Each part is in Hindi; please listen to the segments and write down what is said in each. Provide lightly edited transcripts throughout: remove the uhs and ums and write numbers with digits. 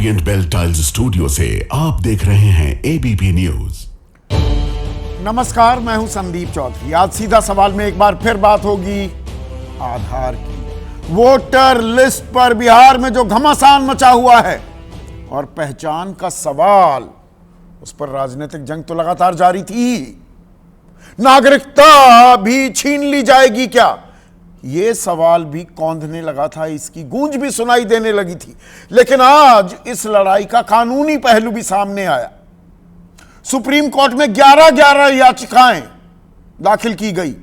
ओरिएंट बेल टाइल्स स्टूडियो से आप देख रहे हैं एबीपी न्यूज। नमस्कार, मैं हूं संदीप चौधरी। आज सीधा सवाल में एक बार फिर बात होगी आधार की। वोटर लिस्ट पर बिहार में जो घमासान मचा हुआ है और पहचान का सवाल, उस पर राजनीतिक जंग तो लगातार जारी थी। नागरिकता भी छीन ली जाएगी क्या, यह सवाल भी कौंधने लगा था, इसकी गूंज भी सुनाई देने लगी थी। लेकिन आज इस लड़ाई का कानूनी पहलू भी सामने आया। सुप्रीम कोर्ट में 11 याचिकाएं दाखिल की गई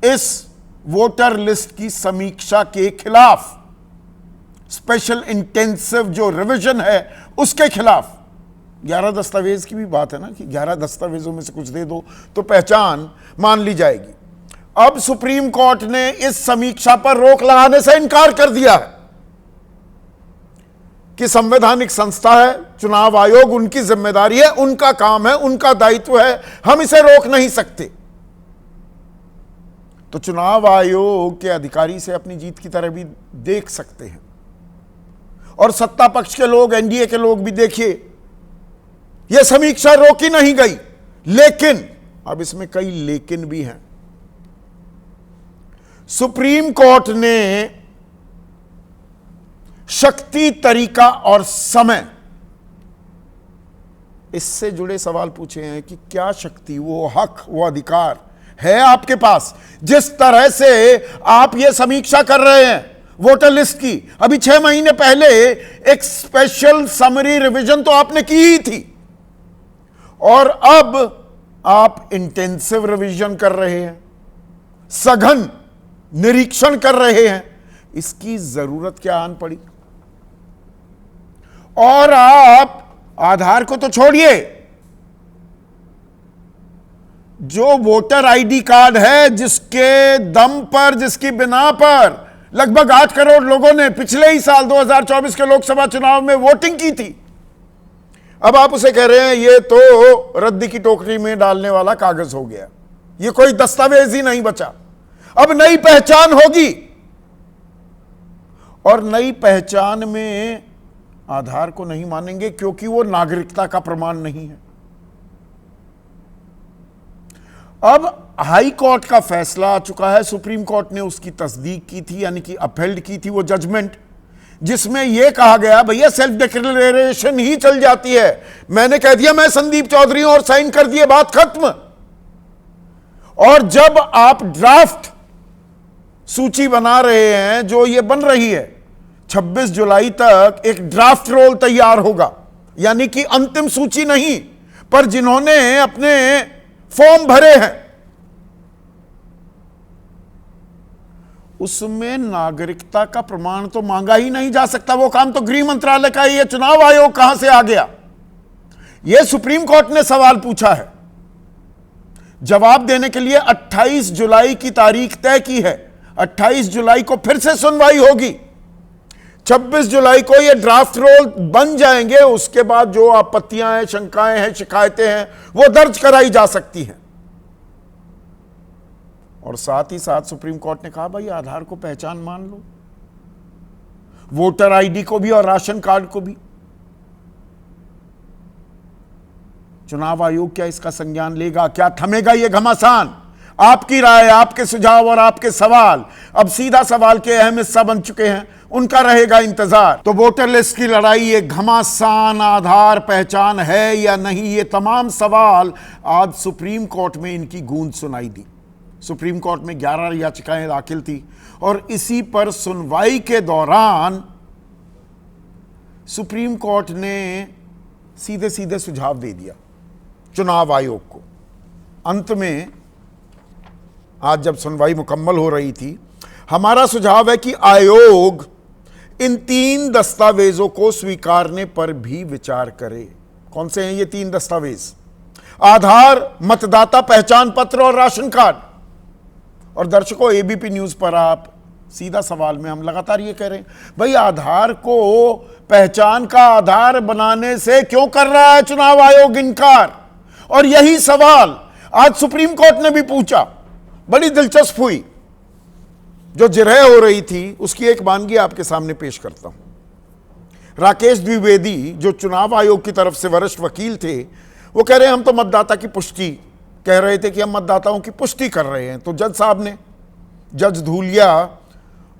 इस वोटर लिस्ट की समीक्षा के खिलाफ। स्पेशल इंटेंसिव जो रिवीजन है उसके खिलाफ। 11 दस्तावेज की भी बात है ना कि 11 दस्तावेजों में से कुछ दे दो तो पहचान मान ली जाएगी। अब सुप्रीम कोर्ट ने इस समीक्षा पर रोक लगाने से इनकार कर दिया है कि संवैधानिक संस्था है, चुनाव आयोग, उनकी जिम्मेदारी है, उनका काम है, उनका दायित्व है, हम इसे रोक नहीं सकते। तो चुनाव आयोग के अधिकारी से अपनी जीत की तरह भी देख सकते हैं। और सत्ता पक्ष के लोग, एनडीए के लोग भी, देखिए, यह समीक्षा रोकी नहीं गई। लेकिन अब इसमें कई लेकिन भी हैं। सुप्रीम कोर्ट ने शक्ति, तरीका और समय, इससे जुड़े सवाल पूछे हैं कि क्या शक्ति, वो हक, वो अधिकार है आपके पास जिस तरह से आप ये समीक्षा कर रहे हैं वोटर लिस्ट की। अभी 6 महीने पहले एक स्पेशल समरी रिवीजन तो आपने की ही थी और अब आप इंटेंसिव रिवीजन कर रहे हैं, सघन निरीक्षण कर रहे हैं। इसकी जरूरत क्या आन पड़ी? और आप आधार को तो छोड़िए, जो वोटर आईडी कार्ड है, जिसके दम पर, जिसकी बिना पर लगभग 8 करोड़ लोगों ने पिछले ही साल 2024 के लोकसभा चुनाव में वोटिंग की थी, अब आप उसे कह रहे हैं ये तो रद्दी की टोकरी में डालने वाला कागज हो गया, ये कोई दस्तावेज ही नहीं बचा। अब नई पहचान होगी और नई पहचान में आधार को नहीं मानेंगे क्योंकि वो नागरिकता का प्रमाण नहीं है। अब हाई कोर्ट का फैसला आ चुका है, सुप्रीम कोर्ट ने उसकी तस्दीक की थी, यानी कि अपहेल्ड की थी वो जजमेंट, जिसमें यह कहा गया भैया सेल्फ डिक्लेरेशन ही चल जाती है। मैंने कह दिया मैं संदीप चौधरी हूं और साइन कर दिए, बात खत्म। और जब आप ड्राफ्ट सूची बना रहे हैं, जो ये बन रही है, 26 जुलाई तक एक ड्राफ्ट रोल तैयार होगा, यानी कि अंतिम सूची नहीं, पर जिन्होंने अपने फॉर्म भरे हैं उसमें नागरिकता का प्रमाण तो मांगा ही नहीं जा सकता। वो काम तो गृह मंत्रालय का ही है, चुनाव आयोग कहां से आ गया? यह सुप्रीम कोर्ट ने सवाल पूछा है। जवाब देने के लिए 28 जुलाई की तारीख तय की है। 28 जुलाई को फिर से सुनवाई होगी। 26 जुलाई को ये ड्राफ्ट रोल बन जाएंगे। उसके बाद जो आपत्तियां हैं, शंकाएं हैं, शिकायतें हैं, वो दर्ज कराई जा सकती हैं। और साथ ही साथ सुप्रीम कोर्ट ने कहा भाई आधार को पहचान मान लो, वोटर आईडी को भी और राशन कार्ड को भी। चुनाव आयोग क्या इसका संज्ञान लेगा? क्या थमेगा ये घमासान? आपकी राय, आपके सुझाव और आपके सवाल अब सीधा सवाल के अहम हिस्सा बन चुके हैं, उनका रहेगा इंतजार। तो वोटर लिस्ट की लड़ाई, ये घमासान आधार पहचान है या नहीं, ये तमाम सवाल आज सुप्रीम कोर्ट में इनकी गूंज सुनाई दी। सुप्रीम कोर्ट में 11 याचिकाएं दाखिल थी और इसी पर सुनवाई के दौरान सुप्रीम कोर्ट ने सीधे सीधे सुझाव दे दिया चुनाव आयोग को। अंत में आज जब सुनवाई मुकम्मल हो रही थी, हमारा सुझाव है कि आयोग इन 3 दस्तावेजों को स्वीकारने पर भी विचार करे। कौन से हैं ये 3 दस्तावेज? आधार, मतदाता पहचान पत्र और राशन कार्ड। और दर्शकों, एबीपी न्यूज पर आप सीधा सवाल में हम लगातार ये कह रहे हैं भाई आधार को पहचान का आधार बनाने से क्यों कर रहा है चुनाव आयोग इनकार? और यही सवाल आज सुप्रीम कोर्ट ने भी पूछा। बड़ी दिलचस्प हुई। जो जिरह हो रही थी उसकी एक वानगी आपके सामने पेश करता हूं। राकेश द्विवेदी जो चुनाव आयोग की तरफ से वरिष्ठ वकील थे, वो कह रहे हैं हम तो मतदाता की पुष्टि कह रहे थे कि हम मतदाताओं की पुष्टि कर रहे हैं। तो जज साहब ने, जज धूलिया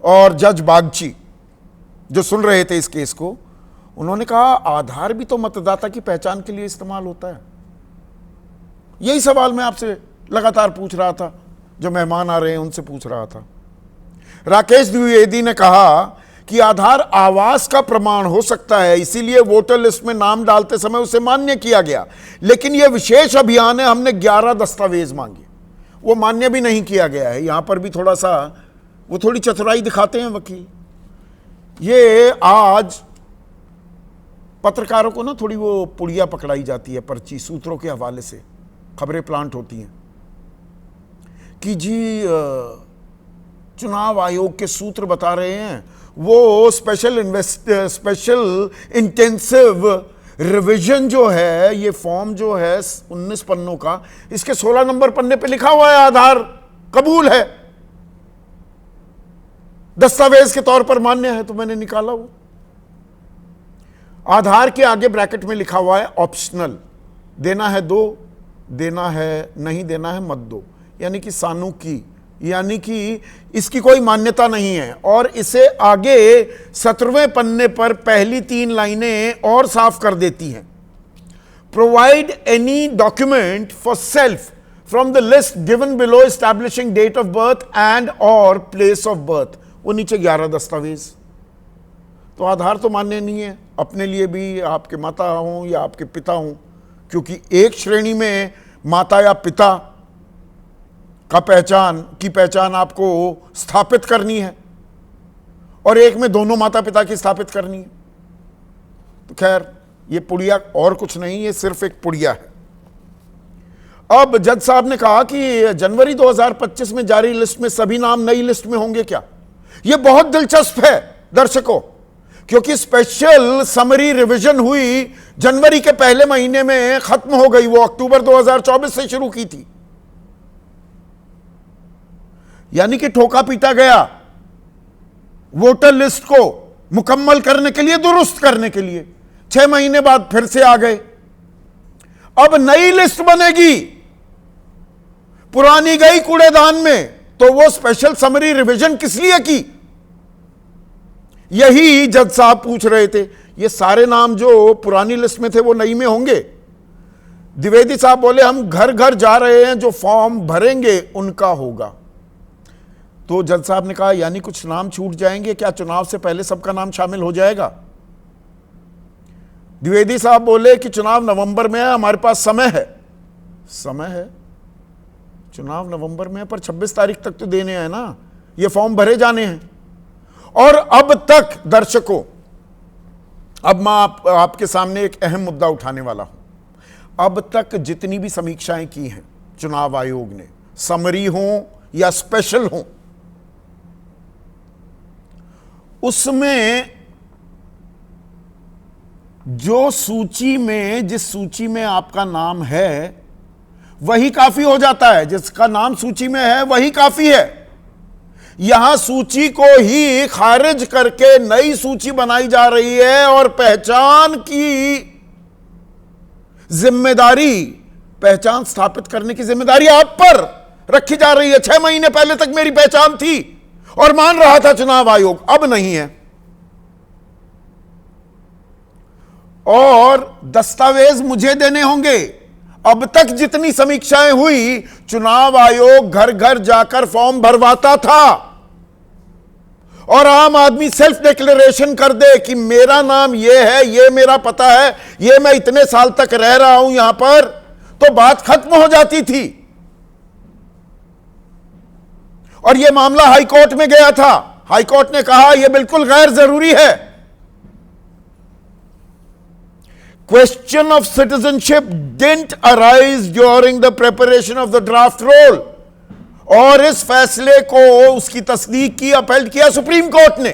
और जज बागची जो सुन रहे थे इस केस को, उन्होंने कहा आधार भी तो मतदाता की पहचान के लिए इस्तेमाल होता है। यही सवाल मैं आपसे लगातार पूछ रहा था, जो मेहमान आ रहे हैं उनसे पूछ रहा था। राकेश द्विवेदी ने कहा कि आधार आवास का प्रमाण हो सकता है, इसीलिए वोटर लिस्ट में नाम डालते समय उसे मान्य किया गया, लेकिन यह विशेष अभियान है, हमने 11 दस्तावेज मांगे, वो मान्य भी नहीं किया गया है। यहां पर भी थोड़ा सा वो थोड़ी चतुराई दिखाते हैं वकील। ये आज पत्रकारों को ना थोड़ी वो पुड़िया पकड़ाई जाती है, पर्ची सूत्रों के हवाले से खबरें प्लांट होती हैं कि जी चुनाव आयोग के सूत्र बता रहे हैं वो स्पेशल इंटेंसिव रिवीजन जो है, ये फॉर्म जो है 19 पन्नों का, इसके 16 नंबर पन्ने पे लिखा हुआ है आधार कबूल है, दस्तावेज के तौर पर मान्य है। तो मैंने निकाला वो आधार के आगे ब्रैकेट में लिखा हुआ है ऑप्शनल, देना है दो, देना है नहीं देना है मत दो, यानी कि सानुकी, यानी कि इसकी कोई मान्यता नहीं है। और इसे आगे 17वें पन्ने पर पहली 3 लाइनें और साफ कर देती हैं, provide any document for self from the list given below establishing date of birth and और प्लेस ऑफ बर्थ। वो नीचे 11 दस्तावेज। तो आधार तो मान्य नहीं है अपने लिए भी, आपके माता हों या आपके पिता हों, क्योंकि एक श्रेणी में माता या पिता का पहचान आपको स्थापित करनी है और एक में दोनों माता पिता की स्थापित करनी है। तो खैर ये पुड़िया और कुछ नहीं, ये सिर्फ एक पुड़िया है। अब जज साहब ने कहा कि जनवरी 2025 में जारी लिस्ट में सभी नाम नई लिस्ट में होंगे क्या? यह बहुत दिलचस्प है दर्शकों, क्योंकि स्पेशल समरी रिवीजन हुई जनवरी के पहले महीने में खत्म हो गई, वो अक्टूबर 2024 से शुरू की थी, यानी कि ठोका पीटा गया वोटर लिस्ट को मुकम्मल करने के लिए, दुरुस्त करने के लिए। 6 महीने बाद फिर से आ गए, अब नई लिस्ट बनेगी, पुरानी गई कूड़ेदान में। तो वो स्पेशल समरी रिवीजन किस लिए की, यही जज साहब पूछ रहे थे। ये सारे नाम जो पुरानी लिस्ट में थे वो नई में होंगे। द्विवेदी साहब बोले हम घर घर जा रहे हैं, जो फॉर्म भरेंगे उनका होगा। तो जज साहब ने कहा यानी कुछ नाम छूट जाएंगे क्या, चुनाव से पहले सबका नाम शामिल हो जाएगा? द्विवेदी साहब बोले कि चुनाव नवंबर में है, हमारे पास समय है, चुनाव नवंबर में है, पर 26 तारीख तक तो देने हैं ना, ये फॉर्म भरे जाने हैं। और अब तक दर्शकों, अब मैं आपके सामने एक अहम मुद्दा उठाने वाला हूं। अब तक जितनी भी समीक्षाएं की हैं चुनाव आयोग ने, समरी हो या स्पेशल हो, उसमें जो सूची में, जिस सूची में आपका नाम है वही काफी हो जाता है, जिसका नाम सूची में है वही काफी है। यहां सूची को ही खारिज करके नई सूची बनाई जा रही है और पहचान की जिम्मेदारी, पहचान स्थापित करने की जिम्मेदारी आप पर रखी जा रही है। 6 महीने पहले तक मेरी पहचान थी और मान रहा था चुनाव आयोग, अब नहीं है। और दस्तावेज मुझे देने होंगे। अब तक जितनी समीक्षाएं हुई, चुनाव आयोग घर घर जाकर फॉर्म भरवाता था और आम आदमी सेल्फ डिक्लेरेशन कर दे कि मेरा नाम ये है, ये मेरा पता है, ये मैं इतने साल तक रह रहा हूं यहां पर, तो बात खत्म हो जाती थी। और यह मामला हाईकोर्ट में गया था, हाईकोर्ट ने कहा यह बिल्कुल गैर जरूरी है। Question of citizenship didn't arise during the preparation of the draft roll, और इस फैसले को, उसकी तस्दीक की, अपील किया सुप्रीम कोर्ट ने।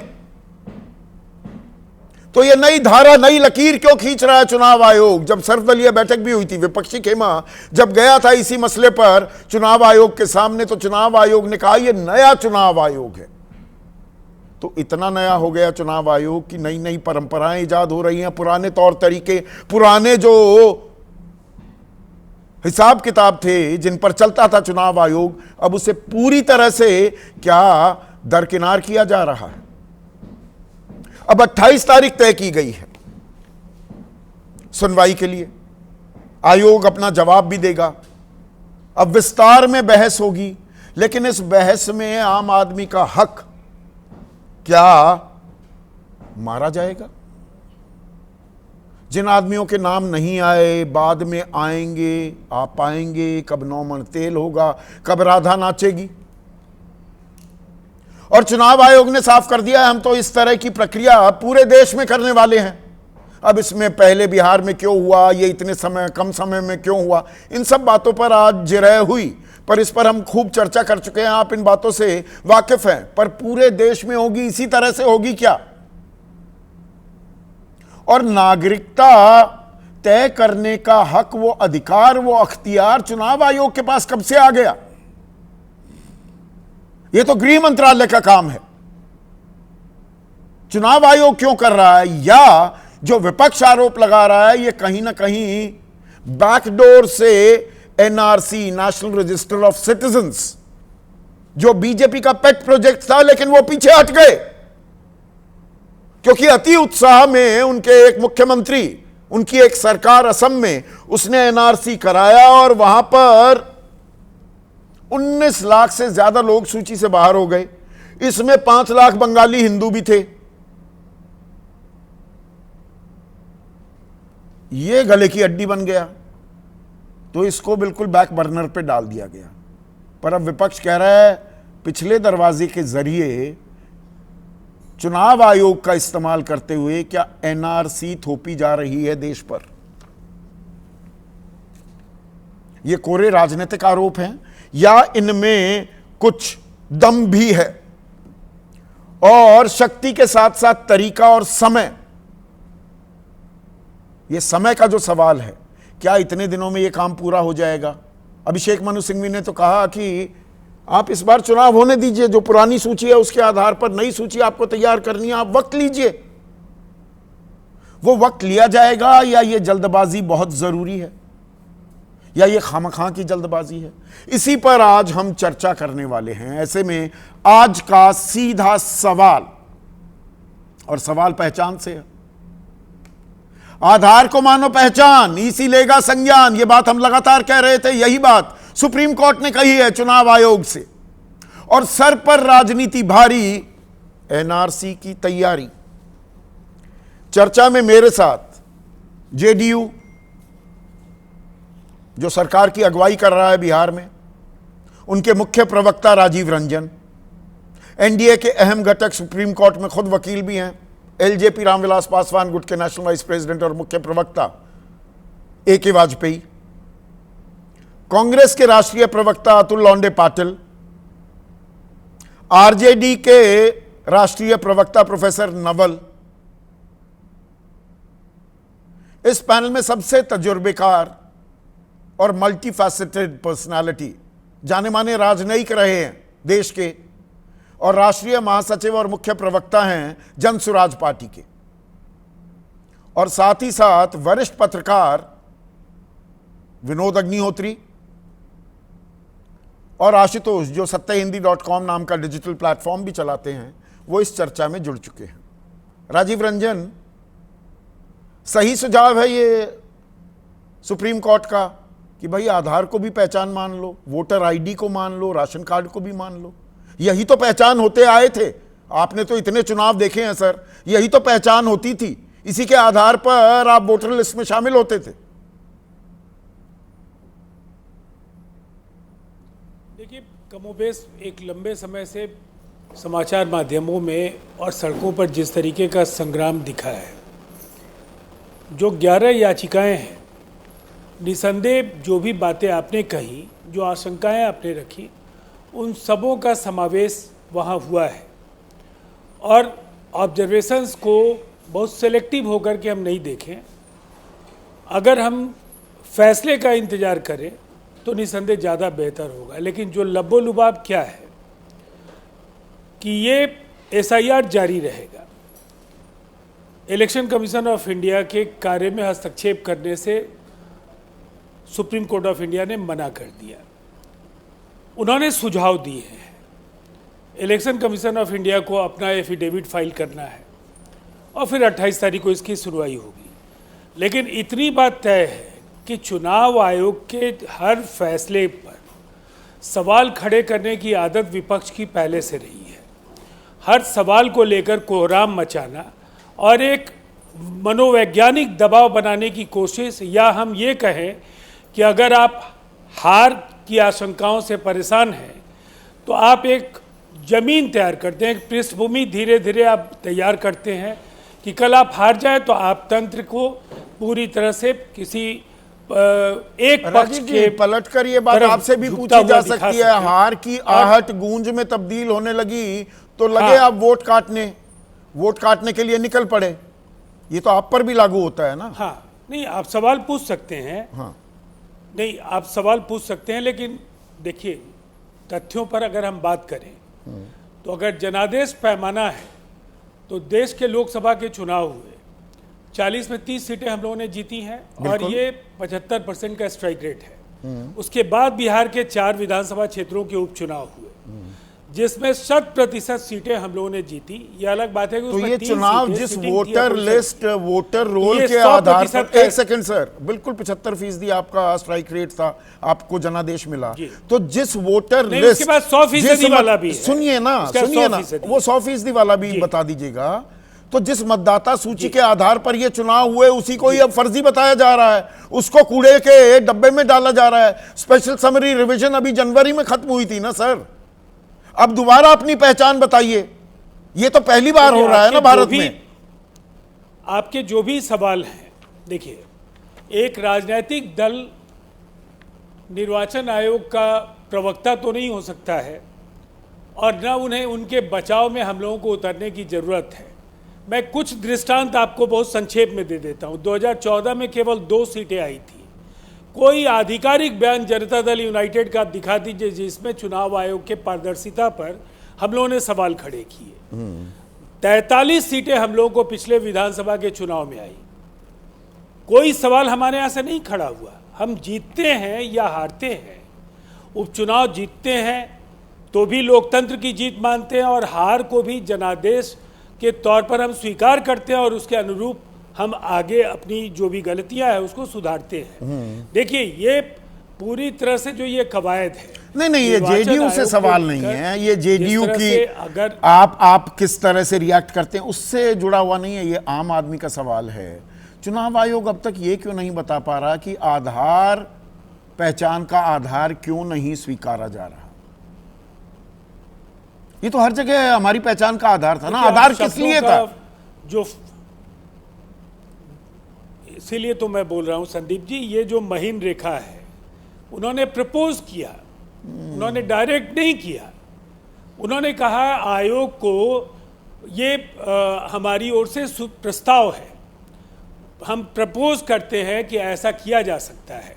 तो ये नई धारा, नई लकीर क्यों खींच रहा है चुनाव आयोग? जब सर्वदलीय बैठक भी हुई थी, विपक्षी खेमा जब गया था इसी मसले पर चुनाव आयोग के सामने, तो चुनाव आयोग ने कहा यह नया चुनाव आयोग है। तो इतना नया हो गया चुनाव आयोग कि नई नई परंपराएं इजाद हो रही हैं, पुराने तौर तरीके, पुराने जो हिसाब किताब थे जिन पर चलता था चुनाव आयोग, अब उसे पूरी तरह से क्या दरकिनार किया जा रहा है। अब 28 तारीख तय की गई है सुनवाई के लिए, आयोग अपना जवाब भी देगा, अब विस्तार में बहस होगी, लेकिन इस बहस में आम आदमी का हक क्या मारा जाएगा? जिन आदमियों के नाम नहीं आए, बाद में आएंगे, आ पाएंगे, कब 9 मन तेल होगा, कब राधा नाचेगी। और चुनाव आयोग ने साफ कर दिया है, हम तो इस तरह की प्रक्रिया पूरे देश में करने वाले हैं। अब इसमें पहले बिहार में क्यों हुआ, ये इतने समय कम समय में क्यों हुआ, इन सब बातों पर आज जिरह हुई, पर इस पर हम खूब चर्चा कर चुके हैं, आप इन बातों से वाकिफ हैं। पर पूरे देश में होगी, इसी तरह से होगी क्या? और नागरिकता तय करने का हक, वो अधिकार, वो अख्तियार चुनाव आयोग के पास कब से आ गया? ये तो गृह मंत्रालय का काम है। चुनाव आयोग क्यों कर रहा है? या जो विपक्ष आरोप लगा रहा है, ये कहीं ना कहीं बैकडोर से NRC, national register of citizens, जो बीजेपी का पेट प्रोजेक्ट था, लेकिन वो पीछे हट गए क्योंकि अति उत्साह में उनके एक मुख्यमंत्री, उनकी एक सरकार असम में, उसने एनआरसी कराया और वहां पर 19 लाख से ज्यादा लोग सूची से बाहर हो गए। इसमें 5 लाख बंगाली हिंदू भी थे। ये गले की हड्डी बन गया, तो इसको बिल्कुल बैक बर्नर पे डाल दिया गया। पर अब विपक्ष कह रहा है पिछले दरवाजे के जरिए चुनाव आयोग का इस्तेमाल करते हुए क्या एनआरसी थोपी जा रही है देश पर। ये कोरे राजनीतिक आरोप हैं या इनमें कुछ दम भी है? और शक्ति के साथ साथ तरीका और समय, ये समय का जो सवाल है, क्या इतने दिनों में ये काम पूरा हो जाएगा? अभिषेक मनु सिंघवी ने तो कहा कि आप इस बार चुनाव होने दीजिए, जो पुरानी सूची है उसके आधार पर नई सूची आपको तैयार करनी है, आप वक्त लीजिए। वो वक्त लिया जाएगा या ये जल्दबाजी बहुत जरूरी है, या ये खामखा की जल्दबाजी है? इसी पर आज हम चर्चा करने वाले हैं। ऐसे में आज का सीधा सवाल, और सवाल पहचान से है। आधार को मानो पहचान, ईसी लेगा संज्ञान, ये बात हम लगातार कह रहे थे। यही बात सुप्रीम कोर्ट ने कही है चुनाव आयोग से, और सर पर राजनीति भारी, एनआरसी की तैयारी। चर्चा में मेरे साथ जेडीयू, जो सरकार की अगुवाई कर रहा है बिहार में, उनके मुख्य प्रवक्ता राजीव रंजन, एनडीए के अहम घटक, सुप्रीम कोर्ट में खुद वकील भी हैं, एलजेपी रामविलास पासवान, गुट के नेशनल वाइस प्रेसिडेंट और मुख्य प्रवक्ता ए.के. वाजपेयी, कांग्रेस के राष्ट्रीय प्रवक्ता अतुल लौंडे पाटिल, आरजेडी के राष्ट्रीय प्रवक्ता प्रोफेसर नवल। इस पैनल में सबसे तजुर्बेकार और मल्टीफैसेटेड पर्सनालिटी, जाने माने राजनयिक रहे हैं देश के, और राष्ट्रीय महासचिव और मुख्य प्रवक्ता हैं जन सुराज पार्टी के, और साथ ही साथ वरिष्ठ पत्रकार विनोद अग्निहोत्री और आशुतोष, जो सत्यहिंदी.com नाम का डिजिटल प्लेटफॉर्म भी चलाते हैं, वो इस चर्चा में जुड़ चुके हैं। राजीव रंजन, सही सुझाव है ये सुप्रीम कोर्ट का कि भाई आधार को भी पहचान मान लो, वोटर आईडी को मान लो, राशन कार्ड को भी मान लो? यही तो पहचान होते आए थे। आपने तो इतने चुनाव देखे हैं सर, यही तो पहचान होती थी, इसी के आधार पर आप वोटर लिस्ट में शामिल होते थे। देखिए, कमोबेश एक लंबे समय से समाचार माध्यमों में और सड़कों पर जिस तरीके का संग्राम दिखा है, जो 11 याचिकाएं हैं, निसंदेह जो भी बातें आपने कही, जो आशंकाएं आपने रखी, उन सबों का समावेश वहाँ हुआ है। और ऑब्जर्वेशंस को बहुत सेलेक्टिव होकर के हम नहीं देखें। अगर हम फैसले का इंतज़ार करें तो निसंदेह ज़्यादा बेहतर होगा। लेकिन जो लब्बो लुबाब क्या है कि ये एसआईआर जारी रहेगा। इलेक्शन कमीशन ऑफ इंडिया के कार्य में हस्तक्षेप करने से सुप्रीम कोर्ट ऑफ इंडिया ने मना कर दिया। उन्होंने सुझाव दिए हैं, इलेक्शन कमीशन ऑफ इंडिया को अपना एफिडेविट फाइल करना है और फिर 28 तारीख को इसकी सुनवाई होगी। लेकिन इतनी बात तय है कि चुनाव आयोग के हर फैसले पर सवाल खड़े करने की आदत विपक्ष की पहले से रही है। हर सवाल को लेकर कोहराम मचाना और एक मनोवैज्ञानिक दबाव बनाने की कोशिश, या हम ये कहें कि अगर आप हार की आशंकाओं से परेशान हैं तो आप एक जमीन तैयार करते हैं, एक पृष्ठभूमि धीरे धीरे आप तैयार करते हैं कि कल आप हार जाए तो आप तंत्र को पूरी तरह से किसी एक पक्ष के पलट कर ये बात आपसे भी पूछी जा सकती है। हार की आहट गूंज में तब्दील होने लगी तो लगे आप वोट काटने के लिए निकल पड़े। ये तो आप पर भी लागू होता है ना। हाँ, नहीं आप सवाल पूछ सकते हैं। हाँ, नहीं आप सवाल पूछ सकते हैं, लेकिन देखिए तथ्यों पर अगर हम बात करें तो अगर जनादेश पैमाना है तो देश के लोकसभा के चुनाव हुए, 40 में 30 सीटें हम लोगों ने जीती हैं और ये 75% का स्ट्राइक रेट है। उसके बाद बिहार के 4 विधानसभा क्षेत्रों के उपचुनाव हुए जिसमें 100% सीटें हम लोगों ने जीती। ये अलग बात है कि तो ये चुनाव जिस वोटर लिस्ट वोटर रोल के आधार पर, एक सेकंड सर, बिल्कुल 75% आपका स्ट्राइक रेट था, आपको जनादेश मिला। तो जिस वोटर लिस्ट, उसके बाद 100% वाला भी है। सुनिए ना वो 100% वाला भी बता दीजिएगा। तो जिस मतदाता सूची के आधार पर ये चुनाव हुए उसी को ही अब फर्जी बताया जा रहा है, उसको कूड़े के डब्बे में डाला जा रहा है। स्पेशल समरी रिवीजन अभी जनवरी में खत्म हुई थी ना सर, अब दोबारा अपनी पहचान बताइए। ये तो पहली बार हो रहा है ना भारत में। आपके जो भी सवाल हैं, देखिए एक राजनीतिक दल निर्वाचन आयोग का प्रवक्ता तो नहीं हो सकता है और न उन्हें उनके बचाव में हम लोगों को उतरने की जरूरत है। मैं कुछ दृष्टांत आपको बहुत संक्षेप में दे देता हूं। 2014 में केवल 2 सीटें आई थी। कोई आधिकारिक बयान जनता दल यूनाइटेड का दिखा दीजिए जिसमें चुनाव आयोग के पारदर्शिता पर हम लोगों ने सवाल खड़े किए। 43 सीटें हम लोगों को पिछले विधानसभा के चुनाव में आई। कोई सवाल हमारे यहां से नहीं खड़ा हुआ। हम जीतते हैं या हारते हैं, उपचुनाव जीतते हैं तो भी लोकतंत्र की जीत मानते हैं और हार को भी जनादेश के तौर पर हम स्वीकार करते हैं और उसके अनुरूप हम आगे अपनी जो भी गलतियां हैं उसको सुधारते हैं। देखिए ये पूरी तरह से जो ये कवायद है, नहीं ये जेडीयू से सवाल नहीं है, ये जेडीयू की अगर आप किस तरह से रिएक्ट करते हैं उससे जुड़ा हुआ नहीं है, ये आम आदमी का सवाल है। चुनाव आयोग अब तक ये क्यों नहीं बता पा रहा कि आधार, पहचान का आधार क्यों नहीं स्वीकारा जा रहा? ये तो हर जगह हमारी पहचान का आधार था ना। आधार किस लिए था? जो इसीलिए तो मैं बोल रहा हूं संदीप जी, ये जो महीन रेखा है उन्होंने प्रपोज किया, उन्होंने डायरेक्ट नहीं किया। उन्होंने कहा आयोग को ये हमारी ओर से प्रस्ताव है, हम प्रपोज करते हैं कि ऐसा किया जा सकता है।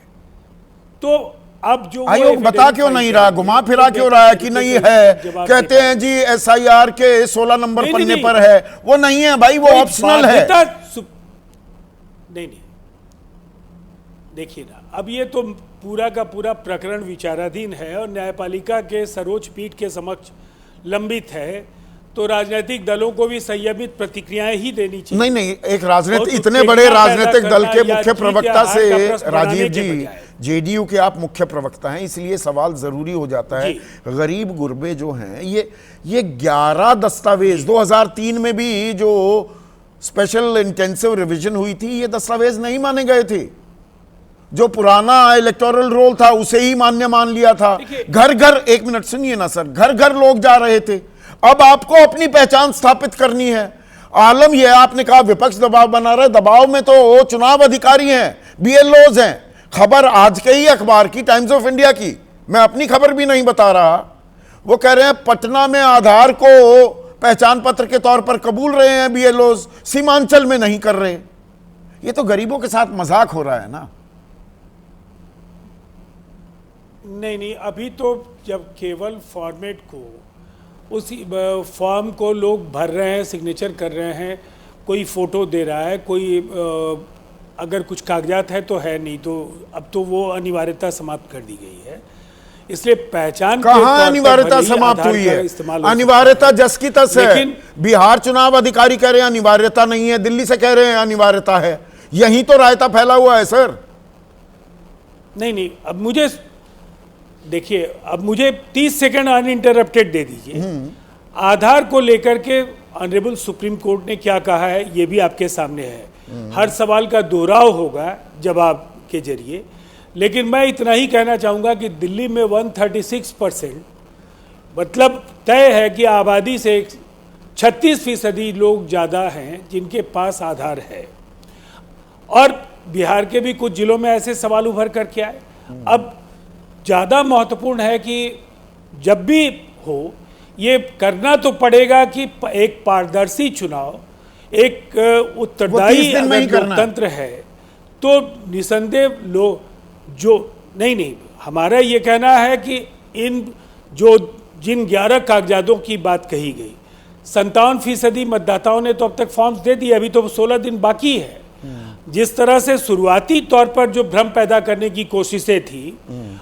तो अब जो आयोग बता क्यों नहीं रहा, घुमा फिरा क्यों रहा है कि नहीं है? कहते हैं जी एसआईआर के 16 नंबर पन्ने पर है, वो नहीं है भाई, वो ऑप्शनल है। नहीं देखिए ना, अब ये तो पूरा का पूरा प्रकरण विचाराधीन है और न्यायपालिका के सर्वोच्च पीठ के समक्ष लंबित है, तो राजनीतिक दलों को भी संयमित प्रतिक्रियाएं ही देनी चाहिए। नहीं एक राजनीतिक, इतने बड़े राजनीतिक दल के मुख्य प्रवक्ता से, राजीव जी जेडीयू के आप मुख्य प्रवक्ता हैं इसलिए सवाल जरूरी हो जाता है। गरीब गुरबे जो हैं, ये 11 दस्तावेज 2003 में भी जो स्पेशल इंटेंसिव रिवीजन हुई थी, ये दस्तावेज नहीं माने गए थे। जो पुराना इलेक्टोरल रोल था उसे ही मान्य मान लिया था। घर घर, एक मिनट सुनिए ना सर, घर घर लोग जा रहे थे। अब आपको अपनी पहचान स्थापित करनी है। आलम यह, आपने कहा विपक्ष दबाव बना रहा है, दबाव में तो चुनाव अधिकारी हैं, बीएलओज हैं। खबर आज के ही अखबार की, टाइम्स ऑफ इंडिया की, मैं अपनी खबर भी नहीं बता रहा, वो कह रहे हैं पटना में आधार को पहचान पत्र के तौर पर कबूल रहे हैं बीएलओज, सीमांचल में नहीं कर रहे। ये तो गरीबों के साथ मजाक हो रहा है ना। नहीं अभी तो जब केवल फॉर्मेट को उस फॉर्म को लोग भर रहे हैं, सिग्नेचर कर रहे हैं, कोई फ़ोटो दे रहा है, कोई अगर कुछ कागजात है तो है, नहीं तो अब तो वो अनिवार्यता समाप्त कर दी गई है। इसलिए पहचान कहाँ अनिवार्यता समाप्त हुई है? अनिवार्यता जस की तस है। बिहार चुनाव अधिकारी कह रहे हैं अनिवार्यता नहीं है, दिल्ली से कह रहे हैं अनिवार्यता है। यहीं तो रायता फैला हुआ है सर। नहीं, अब मुझे देखिए, अब मुझे 30 सेकंड अनइंटरप्टेड दे दीजिए। आधार को लेकर के ऑनरेबल सुप्रीम कोर्ट ने क्या कहा है ये भी आपके सामने है। हर सवाल का दोहराव होगा जवाब के जरिए, लेकिन मैं इतना ही कहना चाहूँगा कि दिल्ली में 136% मतलब तय है कि आबादी से 36% लोग ज़्यादा हैं जिनके पास आधार है। और बिहार के भी कुछ जिलों में ऐसे सवाल उभर करके आए। अब ज़्यादा महत्वपूर्ण है कि जब भी हो ये करना तो पड़ेगा कि एक पारदर्शी चुनाव, एक उत्तरदायी लोकतंत्र है तो निसंदेह लोग जो नहीं, हमारा ये कहना है कि इन जिन 11 कागजातों की बात कही गई, 57% मतदाताओं ने तो अब तक फॉर्म्स दे दिए, अभी तो 16 दिन बाकी है। जिस तरह से शुरुआती तौर पर जो भ्रम पैदा करने की कोशिशें थी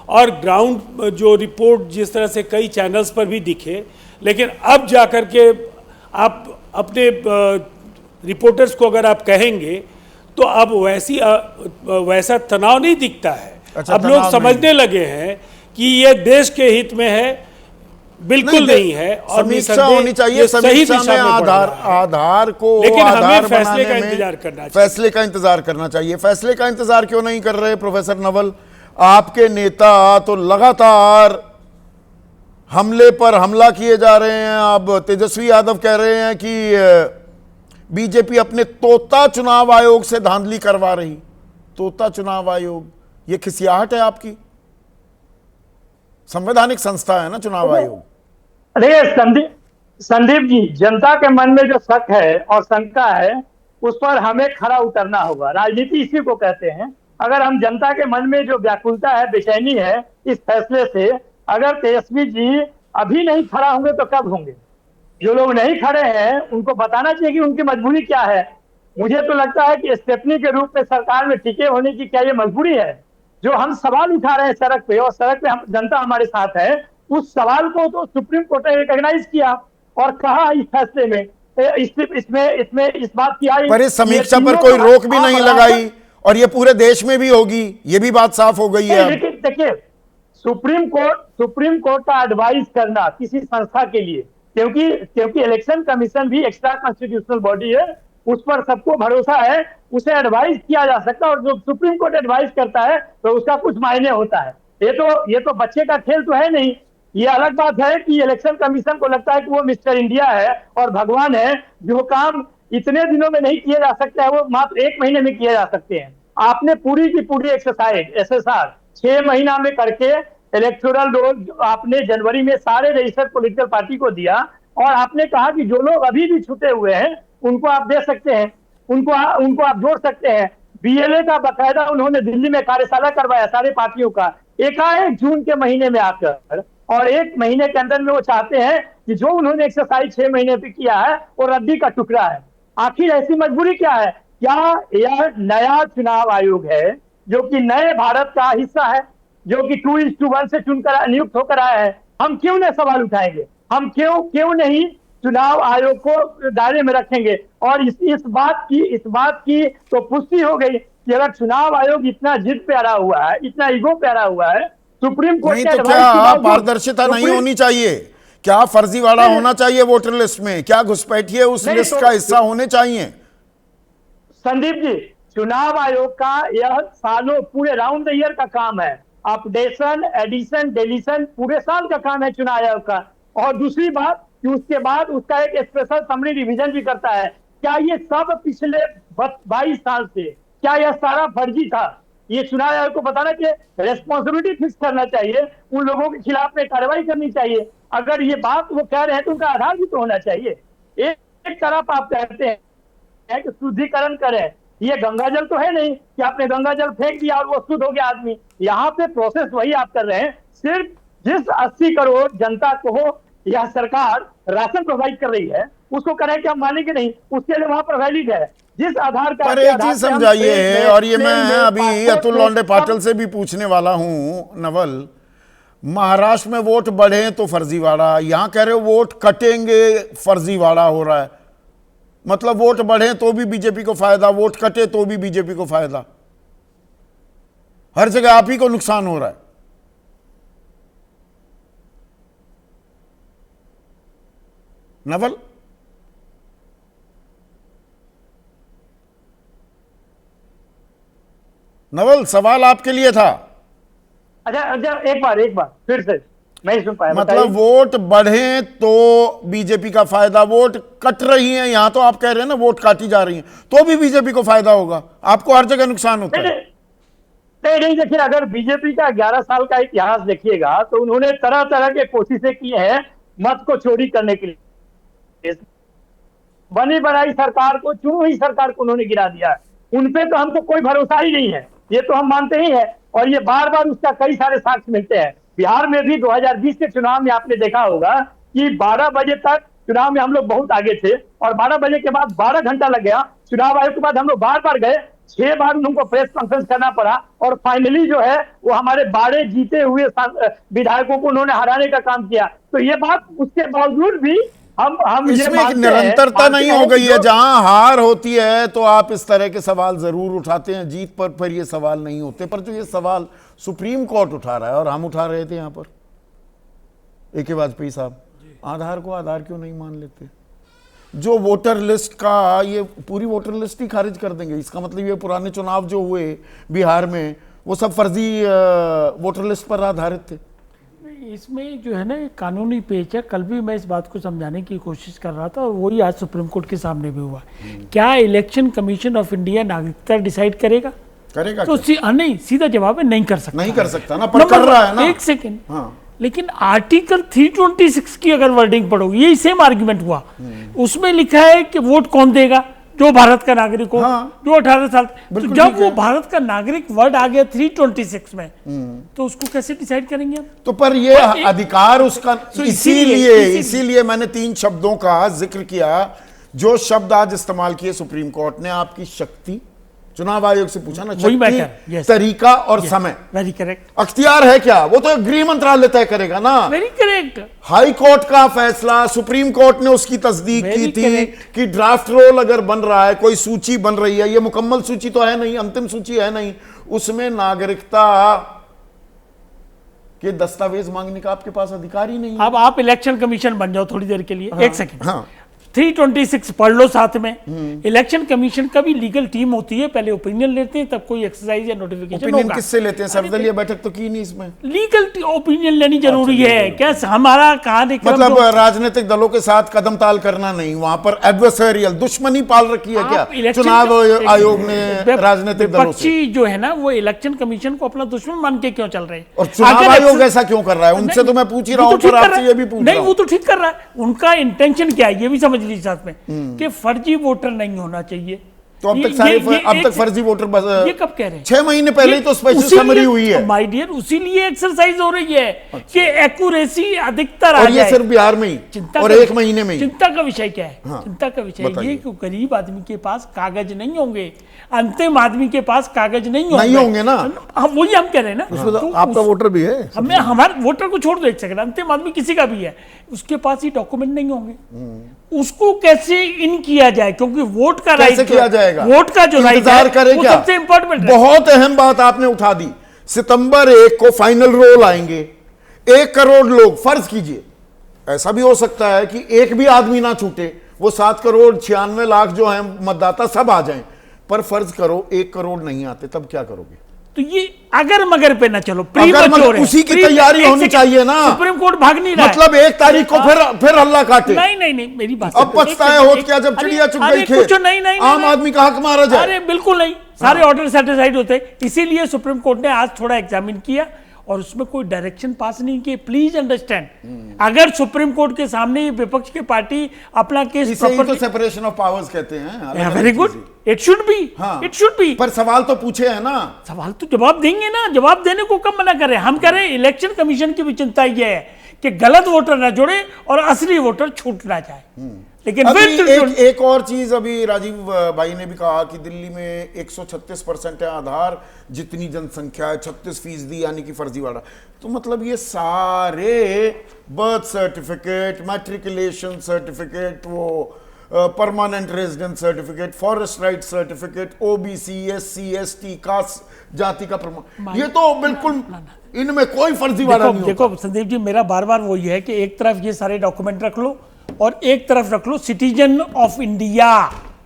और ग्राउंड जो रिपोर्ट जिस तरह से कई चैनल्स पर भी दिखे, लेकिन अब जाकर के आप अपने रिपोर्टर्स को अगर आप कहेंगे तो अब वैसा तनाव नहीं दिखता है। अच्छा, अब लोग समझने लगे हैं कि ये देश के हित में है, बिल्कुल नहीं है। और समीक्षा होनी चाहिए, समीक्षा में आधार को, लेकिन हमें फैसले का इंतजार करना चाहिए। फैसले का इंतजार करना चाहिए। फैसले का इंतजार क्यों नहीं कर रहे प्रोफेसर नवल? आपके नेता तो लगातार हमले पर हमला किए जा रहे हैं। अब तेजस्वी यादव कह रहे हैं कि बीजेपी अपने तोता चुनाव आयोग से धांधली करवा रही। तोता चुनाव आयोग, ये खिसियाहट है आपकी? संवैधानिक संस्था है ना चुनाव आयोग। अरे संदीप जी, जनता के मन में जो शक है और शंका है उस पर हमें खरा उतरना होगा। राजनीति इसी को कहते हैं। अगर हम जनता के मन में जो व्याकुलता है, बेचैनी है इस फैसले से, अगर तेजस्वी जी अभी नहीं खड़ा होंगे तो कब होंगे? जो लोग नहीं खड़े हैं उनको बताना चाहिए कि उनकी मजबूरी क्या है। मुझे तो लगता है कि स्टेफनी के रूप में सरकार में टिके होने की क्या ये मजबूरी है? जो हम सवाल उठा रहे हैं सड़क पे, और सड़क पे हम जनता हमारे साथ है, उस सवाल को तो सुप्रीम कोर्ट ने रिकॉग्नाइज किया और कहा इस फैसले में इसमें इस बात की आई, पर इस समीक्षा पर कोई रोक भी नहीं लगाई और ये पूरे देश में भी होगी, ये भी बात साफ हो गई है। लेकिन देखिए, सुप्रीम कोर्ट का एडवाइस करना किसी संस्था के लिए, क्योंकि इलेक्शन कमीशन भी एक्स्ट्रा कॉन्स्टिट्यूशनल बॉडी है, उस पर सबको भरोसा है, उसे एडवाइस किया जा सकता है। और जो सुप्रीम कोर्ट एडवाइस करता है तो उसका कुछ मायने होता है। ये तो बच्चे का खेल तो है नहीं। ये अलग बात है कि इलेक्शन कमीशन को लगता है कि वो मिस्टर इंडिया है और भगवान है, जो काम इतने दिनों में नहीं किए जा सकते हैं वो मात्र 1 महीने में किए जा सकते हैं। आपने पूरी की पूरी एक्सरसाइज SSR 6 महीना में करके इलेक्टोरल रोल आपने जनवरी में सारे रजिस्टर्ड पॉलिटिकल पार्टी को दिया और आपने कहा कि जो लोग अभी भी छूटे हुए हैं उनको आप दे सकते हैं, उनको आप जोड़ सकते हैं। BLA का बकायदा उन्होंने दिल्ली में कार्यशाला करवाया सारे पार्टियों का, एकाएक जून के महीने में आकर, और 1 महीने के अंदर में वो चाहते हैं कि जो उन्होंने एक्सरसाइज 6 महीने पे किया है वो रद्दी का टुकड़ा है। आखिर ऐसी मजबूरी क्या है? क्या यह नया चुनाव आयोग है जो कि नए भारत का हिस्सा है, जो कि 2:1 से चुनकर नियुक्त होकर आया है? हम क्यों न सवाल उठाएंगे? हम क्यों नहीं चुनाव आयोग को दायरे में रखेंगे? और इस बात की तो पुष्टि हो गई कि अगर चुनाव आयोग इतना जिद पे अड़ा हुआ है, इतना ईगो पे अड़ा हुआ है, सुप्रीम कोर्ट नहीं तो क्या पारदर्शिता नहीं होनी चाहिए? क्या फर्जीवाड़ा होना चाहिए वोटर लिस्ट में? क्या घुसपैठिए उस लिस्ट का हिस्सा होने चाहिए? संदीप जी, चुनाव आयोग का यह सालों पूरे राउंड द ईयर का काम है। अपडेशन, एडिशन, डिलीशन पूरे साल का काम है चुनाव आयोग का। और दूसरी बात कि उसके बाद उसका एक स्पेशल समरी रिवीजन भी करता है। क्या ये सब पिछले 22 साल से क्या यह सारा फर्जी था? ये चुनाव आयोग को बताना चाहिए, रेस्पॉन्सिबिलिटी फिक्स करना चाहिए, उन लोगों के खिलाफ में कार्रवाई करनी चाहिए। अगर ये बात वो कह रहे हैं तो उनका आधार भी तो होना चाहिए। एक तरफ आप कहते हैं कि शुद्धिकरण करें, ये गंगाजल तो है नहीं कि आपने गंगाजल फेंक दिया और वो शुद्ध हो गया आदमी। यहाँ पे प्रोसेस वही आप कर रहे हैं। सिर्फ जिस 80 करोड़ जनता को यह सरकार राशन प्रोवाइड कर रही है उसको करें कि हम मानेंगे नहीं, उसके लिए वहां पर वैलिड है। जिस आधार कार्ड पर एक चीज समझाइए, और ये मैं अभी अतुल लौंडे पाटिल से भी पूछने वाला हूं नवल, महाराष्ट्र में वोट बढ़े तो फर्जीवाड़ा, यहां कह रहे हो वोट कटेंगे फर्जीवाड़ा हो रहा है। मतलब वोट बढ़े तो भी बीजेपी को फायदा, वोट कटे तो भी बीजेपी को फायदा, हर जगह आप ही को नुकसान हो रहा है। नवल, नवल सवाल आपके लिए था। अच्छा एक बार फिर से मैं सुन पाया। मतलब वोट बढ़े तो बीजेपी का फायदा, वोट कट रही है यहां तो आप कह रहे हैं ना वोट काटी जा रही है तो भी बीजेपी को फायदा होगा, आपको हर जगह नुकसान होता है। नहीं देखिए, अगर बीजेपी का 11 साल का इतिहास देखिएगा तो उन्होंने तरह तरह के कोशिशें की हैं मत को चोरी करने के लिए। बनी बनाई सरकार को, चुनी हुई सरकार को उन्होंने गिरा दिया है। उनपे तो हमको कोई भरोसा ही नहीं है, ये तो हम मानते ही है, और ये बार बार उसका कई सारे साक्ष्य मिलते हैं। बिहार में भी 2020 के चुनाव में आपने देखा होगा कि 12 बजे तक चुनाव में हम लोग बहुत आगे थे, और 12 बजे के बाद 12 घंटा लग गया। चुनाव आयोग के बाद हम लोग बार बार गए, 6 बार उनको प्रेस कॉन्फ्रेंस करना पड़ा, और फाइनली जो है वो हमारे 12 जीते हुए विधायकों को उन्होंने हराने का काम किया। तो ये बात उसके बावजूद भी हम इसमें एक निरंतरता नहीं हो गई है। जहां हार होती है तो आप इस तरह के सवाल जरूर उठाते हैं, जीत पर फिर ये सवाल नहीं होते। पर जो ये सवाल सुप्रीम कोर्ट उठा रहा है और हम उठा रहे थे यहां पर, ए.के. वाजपेयी साहब, आधार को आधार क्यों नहीं मान लेते? जो वोटर लिस्ट का, ये पूरी वोटर लिस्ट ही खारिज कर देंगे। इसका मतलब ये पुराने चुनाव जो हुए बिहार में वो सब फर्जी वोटर लिस्ट पर आधारित थे। इसमें जो है ना कानूनी पेच है। कल भी मैं इस बात को समझाने की कोशिश कर रहा था और वही आज सुप्रीम कोर्ट के सामने भी हुआ। क्या इलेक्शन कमीशन ऑफ इंडिया नागरिकता डिसाइड करेगा? तो नहीं, सीधा जवाब है नहीं कर सकता। नहीं कर सकता ना, पर कर रहा है ना। एक सेकेंड, लेकिन आर्टिकल 326 की अगर वर्डिंग पढ़ोगे, यही सेम आर्ग्यूमेंट हुआ। उसमें लिखा है कि वोट कौन देगा? जो भारत का नागरिक हो, जो 18 साल। तो जब वो भारत का नागरिक वर्ड आ गया 326 में, तो उसको कैसे डिसाइड करेंगे हम? तो पर ये अधिकार उसका, इसीलिए मैंने 3 शब्दों का जिक्र किया। जो शब्द आज इस्तेमाल किए सुप्रीम कोर्ट ने, आपकी शक्ति, चुनाव आयोग से पूछा ना, शक्ति, तरीका और समय। Very correct. अख्तियार है क्या? वो तो गृह मंत्रालय तय करेगा ना। Very correct. हाई कोर्ट का फैसला, सुप्रीम कोर्ट ने उसकी तस्दीक की थी कि ड्राफ्ट रोल अगर बन रहा है, कोई सूची बन रही है, ये मुकम्मल सूची तो है नहीं, अंतिम सूची है नहीं, उसमें नागरिकता के दस्तावेज मांगने का आपके पास अधिकार ही नहीं है। अब आप इलेक्शन कमीशन बन जाओ थोड़ी देर के लिए। एक सेकेंड, 326 पढ़ लो साथ में। इलेक्शन कमीशन का भी लीगल टीम होती है, पहले ओपिनियन लेते हैं, तब कोई एक्सरसाइज या नोटिफिकेशन होगा। किससे लेते हैं? सर्वदलीय बैठक तो की नहीं इसमें। लीगल ओपिनियन लेनी जरूरी है। क्या हमारा कहानी मतलब राजनीतिक दलों के साथ कदम ताल करना नहीं, वहां पर एडवर्सरियल दुश्मनी पाल रखी है क्या चुनाव आयोग ने राजनीतिक दलों से? जो है ना वो इलेक्शन कमीशन को अपना दुश्मन मान के क्यों चल रहे हैं? और चुनाव आयोग ऐसा क्यों कर रहा है? उनसे तो मैं पूछ ही रहा हूं, पर आपसे ये भी पूछ रहा हूं। नहीं, वो तो ठीक कर रहा है। उनका इंटेंशन क्या है ये भी समझ लीजिए साथ में, कि फर्जी वोटर नहीं होना चाहिए। तो अब तक फर्जी वोटर ये कब कह रहे हैं? 6 महीने पहले तो स्पेशल समरी हुई है माय डियर, उसीलिए एक्सरसाइज हो रही है कि एक्यूरेसी अधिकतर आ और जाए। ये सिर्फ बिहार में ही और 1 महीने में ही। चिंता का विषय क्या है? चिंता का विषय ये कि गरीब आदमी के पास कागज नहीं होंगे, अंतिम आदमी के पास कागज नहीं होंगे ना। वही हम कह रहे हैं ना। तो आपका वोटर भी है, हमें हमारे वोटर को छोड़ दो एक सेकंड, अंतिम आदमी किसी का भी है, उसके पास ही डॉक्यूमेंट नहीं होंगे। उसको कैसे इन किया जाए? क्योंकि वोट का राइट किया जाएगा, वोट का जो राइट है वो सबसे इंपॉर्टेंट है। बहुत अहम बात आपने उठा दी। सितंबर 1 को फाइनल रोल आएंगे। 1 करोड़ लोग, फर्ज कीजिए, ऐसा भी हो सकता है कि एक भी आदमी ना छूटे, वो 7 करोड़ 96 लाख जो है मतदाता सब आ जाएं, पर फर्ज करो 1 करोड़ नहीं आते, तब क्या करोगे? तो ये अगर मगर पे ना चलो, उसी की तैयारी होनी चाहिए ना। सुप्रीम कोर्ट भाग नहीं रहा, मतलब 1 तारीख को फिर हल्ला काटे। नहीं, मेरी बात अब पछताया होत क्या जब चिड़िया चुग गई खेत, आम आदमी का हक मारा जाए। अरे बिल्कुल नहीं, सारे ऑर्डर सेटिस्फाइड होते। इसीलिए सुप्रीम कोर्ट ने आज थोड़ा एग्जामिन किया और उसमें कोई डायरेक्शन पास नहीं किए। प्लीज अंडरस्टैंड, अगर सुप्रीम कोर्ट के सामने ये विपक्ष की पार्टी अपना केस तो सेपरेशन ऑफ पावर्स कहते हैं। Very good, it should be, it should be. पर सवाल तो पूछे है ना, सवाल तो जवाब देंगे ना, जवाब देने को कब मना कर रहे हैं? हम कह रहे हैं इलेक्शन कमीशन की भी चिंता ये है कि गलत वोटर ना जुड़े और असली वोटर छूट ना जाए। लेकिन अभी फिर एक और चीज अभी राजीव भाई ने भी कहा कि दिल्ली में 136% है आधार, जितनी जनसंख्या है 36% यानी कि फर्जीवाड़ा। तो मतलब ये सारे बर्थ सर्टिफिकेट, मैट्रिकुलेशन सर्टिफिकेट, वो permanent resident certificate, forest right certificate, OBC, SC, ST, caste जाति का प्रमाण, ये तो बिल्कुल इनमें कोई फर्जीवाड़ा नहीं होता। देखो संदीप जी, मेरा बार बार वही है कि एक तरफ ये सारे डॉक्यूमेंट रख लो और एक तरफ रख लो सिटीजन ऑफ इंडिया।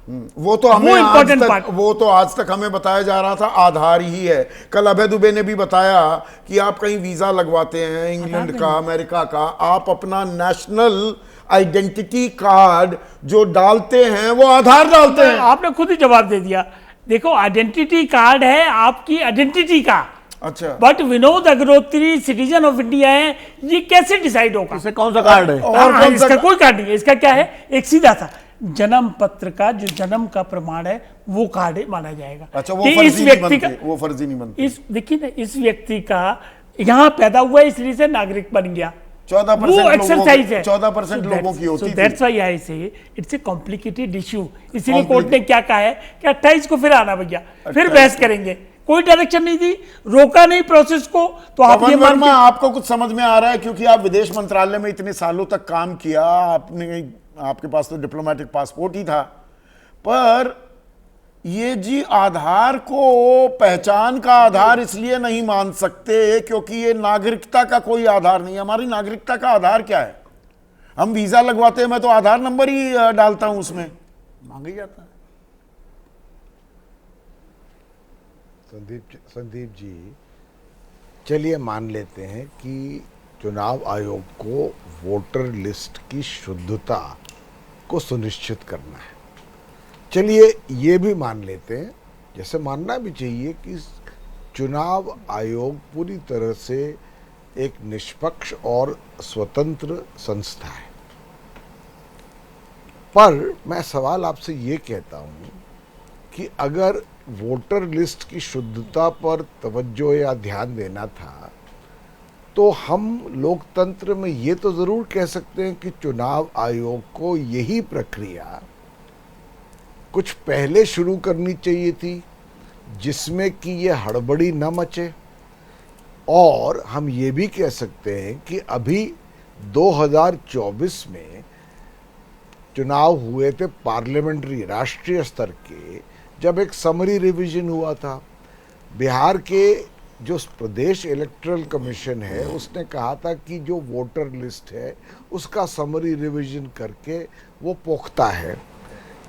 वो तो हमें इंपॉर्टेंट पार्ट, वो तो आज तक हमें बताया जा रहा था आधार ही है। कल अभय दुबे ने भी बताया कि आप कहीं वीजा लगवाते हैं इंग्लैंड का, अमेरिका का, आप अपना नेशनल आइडेंटिटी कार्ड जो डालते हैं वो आधार डालते हैं। आपने खुद ही जवाब दे दिया। देखो, आइडेंटिटी कार्ड है आपकी आइडेंटिटी का। अच्छा, but Vinod Agrotri citizen of India है, ये कैसे डिसाइड होगा? इसे कौन सा कार्ड है? और कौन सा इसका कोई कार्ड नहीं है। इसका क्या है, एक सीधा था जन्म पत्र का जो जन्म का प्रमाण है वो कार्ड माना जाएगा। अच्छा, वो कि फर्जी इस नहीं व्यक्ति बनते, का, वो फर्जी नहीं बनते। इस देखिए ना, इस व्यक्ति का यहाँ पैदा हुआ इसलिए से नागरिक बन गया। 14% एक्सरसाइज है, 14% लोगों की होती थी। दैट्स व्हाई आई से इट्स ए कॉम्प्लिकेटेड इश्यू। इसीलिए कोर्ट ने क्या कहा है कि 28 को फिर आना भैया, फिर बहस करेंगे। कोई डायरेक्शन नहीं दी, रोका नहीं प्रोसेस को। तो आप ये मान वर्मा, आपको कुछ समझ में आ रहा है क्योंकि आप विदेश मंत्रालय में इतने सालों तक काम किया, आपने, आपके पास तो डिप्लोमेटिक पासपोर्ट ही था, पर ये जी आधार को पहचान का आधार इसलिए नहीं मान सकते क्योंकि ये नागरिकता का कोई आधार नहीं है। हमारी नागरिकता का आधार क्या है? हम वीजा लगवाते हैं, मैं तो आधार नंबर ही डालता हूं, उसमें मांगा ही जाता है। संदीप जी, चलिए मान लेते हैं कि चुनाव आयोग को वोटर लिस्ट की शुद्धता को सुनिश्चित करना है। चलिए ये भी मान लेते हैं, जैसे मानना भी चाहिए कि चुनाव आयोग पूरी तरह से एक निष्पक्ष और स्वतंत्र संस्था है। पर मैं सवाल आपसे ये कहता हूँ कि अगर वोटर लिस्ट की शुद्धता पर तवज्जो या ध्यान देना था तो हम लोकतंत्र में ये तो ज़रूर कह सकते हैं कि चुनाव आयोग को यही प्रक्रिया कुछ पहले शुरू करनी चाहिए थी, जिसमें कि ये हड़बड़ी न मचे। और हम ये भी कह सकते हैं कि अभी 2024 में चुनाव हुए थे पार्लियामेंट्री राष्ट्रीय स्तर के, जब एक समरी रिवीजन हुआ था, बिहार के जो प्रदेश इलेक्टोरल कमीशन है उसने कहा था कि जो वोटर लिस्ट है उसका समरी रिवीजन करके वो पुख्ता है।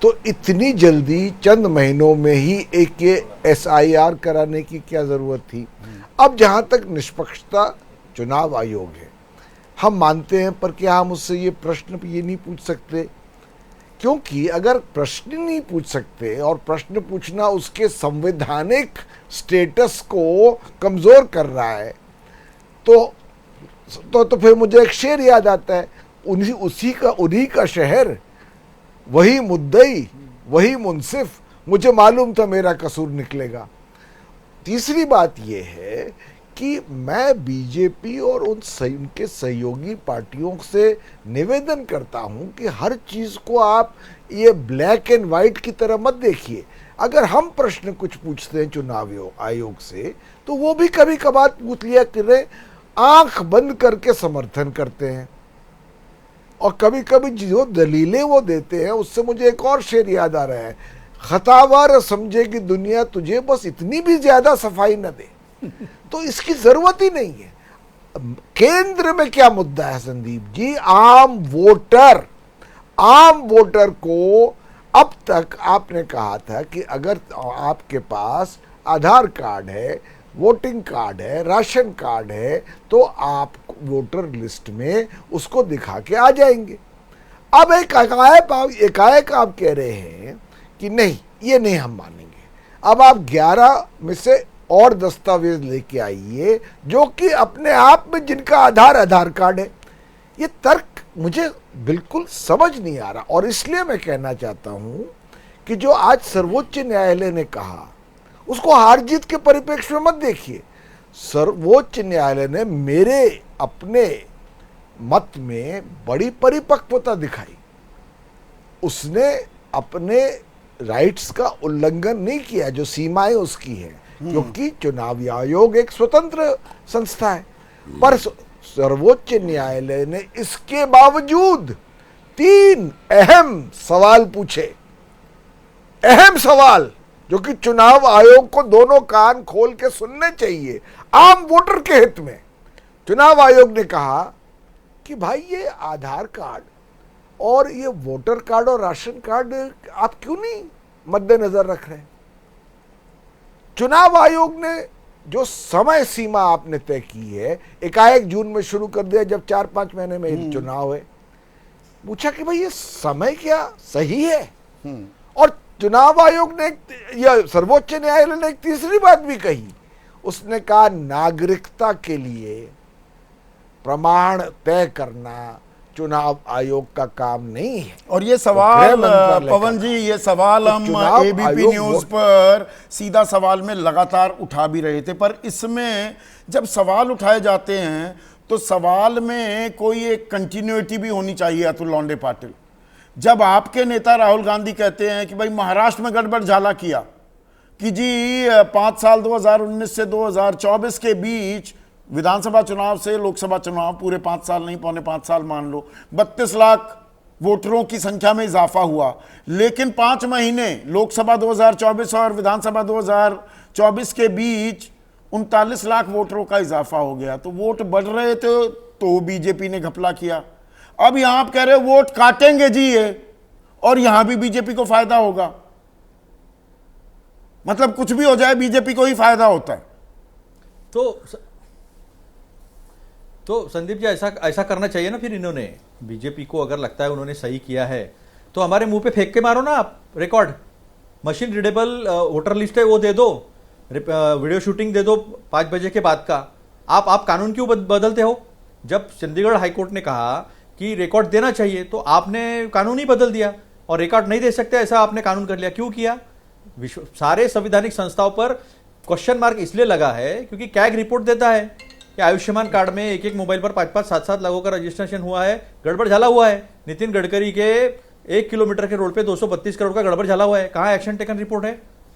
तो इतनी जल्दी चंद महीनों में ही एक ये SIR कराने की क्या ज़रूरत थी? अब जहाँ तक निष्पक्षता चुनाव आयोग है, हम मानते हैं, पर क्या हम उससे ये प्रश्न ये नहीं पूछ सकते? क्योंकि अगर प्रश्न नहीं पूछ सकते और प्रश्न पूछना उसके संवैधानिक स्टेटस को कमज़ोर कर रहा है, तो फिर मुझे एक शेर याद आता है, उन्हीं का शहर, वही मुद्दई, वही मुंसिफ, मुझे मालूम था मेरा कसूर निकलेगा। तीसरी बात यह है कि मैं बीजेपी और उनके सहयोगी पार्टियों से निवेदन करता हूं कि हर चीज़ को आप ये ब्लैक एंड वाइट की तरह मत देखिए। अगर हम प्रश्न कुछ पूछते हैं चुनाव आयोग से, तो वो भी कभी कभार पूछ लिया करें, आंख बंद करके समर्थन करते हैं। और कभी कभी जो दलीलें वो देते हैं, उससे मुझे एक और शेर याद आ रहा है, खतावार समझेगी दुनिया तुझे, बस इतनी भी ज्यादा सफाई न दे। तो इसकी जरूरत ही नहीं है। केंद्र में क्या मुद्दा है संदीप जी? आम वोटर को अब तक आपने कहा था कि अगर आपके पास आधार कार्ड है, वोटिंग कार्ड है, राशन कार्ड है, तो आप वोटर लिस्ट में उसको दिखा के आ जाएंगे। अब एकाएक आप कह रहे हैं कि नहीं, ये नहीं हम मानेंगे। अब आप 11 में से और दस्तावेज लेके आइए जो कि अपने आप में जिनका आधार कार्ड है। ये तर्क मुझे बिल्कुल समझ नहीं आ रहा। और इसलिए मैं कहना चाहता हूं कि जो आज सर्वोच्च न्यायालय ने कहा, उसको हार जीत के परिप्रेक्ष्य में मत देखिए। सर्वोच्च न्यायालय ने मेरे अपने मत में बड़ी परिपक्वता दिखाई। उसने अपने राइट्स का उल्लंघन नहीं किया, जो सीमाएं उसकी है, क्योंकि चुनाव आयोग एक स्वतंत्र संस्था है। पर सर्वोच्च न्यायालय ने इसके बावजूद 3 अहम सवाल पूछे, अहम सवाल जो कि चुनाव आयोग को दोनों कान खोल के सुनने चाहिए आम वोटर के हित में। चुनाव आयोग ने कहा कि भाई ये आधार कार्ड और ये वोटर कार्ड और राशन कार्ड आप क्यों नहीं मद्देनजर रख रहे हैं? चुनाव आयोग ने जो समय सीमा आपने तय की है, एकाएक जून में शुरू कर दिया जब 4-5 महीने में चुनाव है, पूछा कि भाई ये समय क्या सही है? और चुनाव आयोग ने या सर्वोच्च न्यायालय ने एक तीसरी बात भी कही, उसने कहा नागरिकता के लिए प्रमाण तय करना चुनाव आयोग का काम नहीं है। और ये सवाल पवन जी, ये सवाल हम एबीपी न्यूज पर सीधा सवाल में लगातार उठा भी रहे थे, पर इसमें जब सवाल उठाए जाते हैं तो सवाल में कोई एक कंटिन्यूटी भी होनी चाहिए। अतुल लौंडे पाटिल, जब आपके नेता राहुल गांधी कहते हैं कि भाई महाराष्ट्र में गड़बड़ झाला किया कि जी 5 साल 2019 से 2024 के बीच विधानसभा चुनाव से लोकसभा चुनाव पूरे 5 साल नहीं, पौने 5 साल मान लो, 32 लाख वोटरों की संख्या में इजाफा हुआ, लेकिन 5 महीने लोकसभा 2024 और विधानसभा 2024 के बीच 39 लाख वोटरों का इजाफा हो गया। तो वोट बढ़ रहे थे तो बीजेपी ने घपला किया। अब यहां आप कह रहे हो वोट काटेंगे जी ये, और यहां भी बीजेपी को फायदा होगा। मतलब कुछ भी हो जाए बीजेपी को ही फायदा होता है। तो संदीप जी ऐसा करना चाहिए ना फिर। इन्होंने बीजेपी को अगर लगता है उन्होंने सही किया है तो हमारे मुंह पे फेंक के मारो ना आप record. Machine readable voter list है वो दे दो, वीडियो शूटिंग दे दो 5 बजे के बाद का। आप कानून क्यों बदलते हो? जब चंडीगढ़ हाईकोर्ट ने कहा कि रिकॉर्ड देना चाहिए तो आपने कानून ही बदल दिया और रिकॉर्ड नहीं दे सकते ऐसा आपने कानून कर लिया। क्यों किया? सारे संवैधानिक संस्थाओं पर क्वेश्चन मार्क इसलिए लगा है क्योंकि कैग रिपोर्ट देता है कि आयुष्मान कार्ड में एक मोबाइल पर 5-5, 7-7 लोगों का रजिस्ट्रेशन हुआ है, गड़बड़ झाला हुआ है। नितिन गडकरी के 1 किलोमीटर के रोड पे 232 करोड़ का गड़बड़ झाला हुआ है। कहां एक्शन टेकन रिपोर्ट है?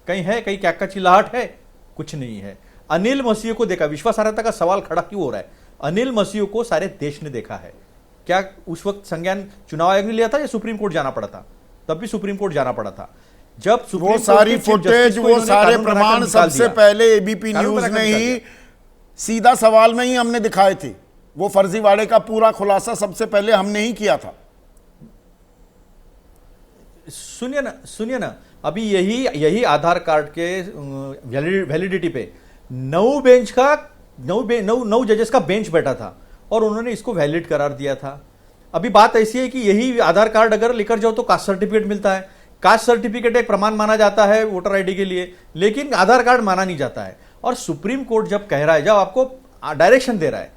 कहीं है? कहीं क्या का चिल्लाहट है? कुछ नहीं है। अनिल मसीह को देखा, विश्वासार्हता का सवाल खड़ा क्यों हो रहा है? अनिल मसीह को सारे देश ने देखा है। क्या उस वक्त संज्ञान चुनाव आयोग ने लिया था या सुप्रीम कोर्ट जाना पड़ा था? तब भी सुप्रीम कोर्ट जाना पड़ा था। जब वो सारी फुटेज, वो सारे प्रमाण सबसे पहले एबीपी न्यूज ने ही सीधा सवाल में ही हमने दिखाए थे। वो फर्जीवाड़े का पूरा खुलासा सबसे पहले हमने ही किया था। सुनिए ना अभी यही आधार कार्ड के वैलिडिटी पे 9 जजेस का बेंच बैठा था और उन्होंने इसको वैलिड करार दिया था। अभी बात ऐसी है कि यही आधार कार्ड अगर लेकर जाओ तो कास्ट सर्टिफिकेट मिलता है। कास्ट सर्टिफिकेट एक प्रमाण माना जाता है वोटर आईडी के लिए, लेकिन आधार कार्ड माना नहीं जाता है। और सुप्रीम कोर्ट जब कह रहा है, जब आपको डायरेक्शन दे रहा है,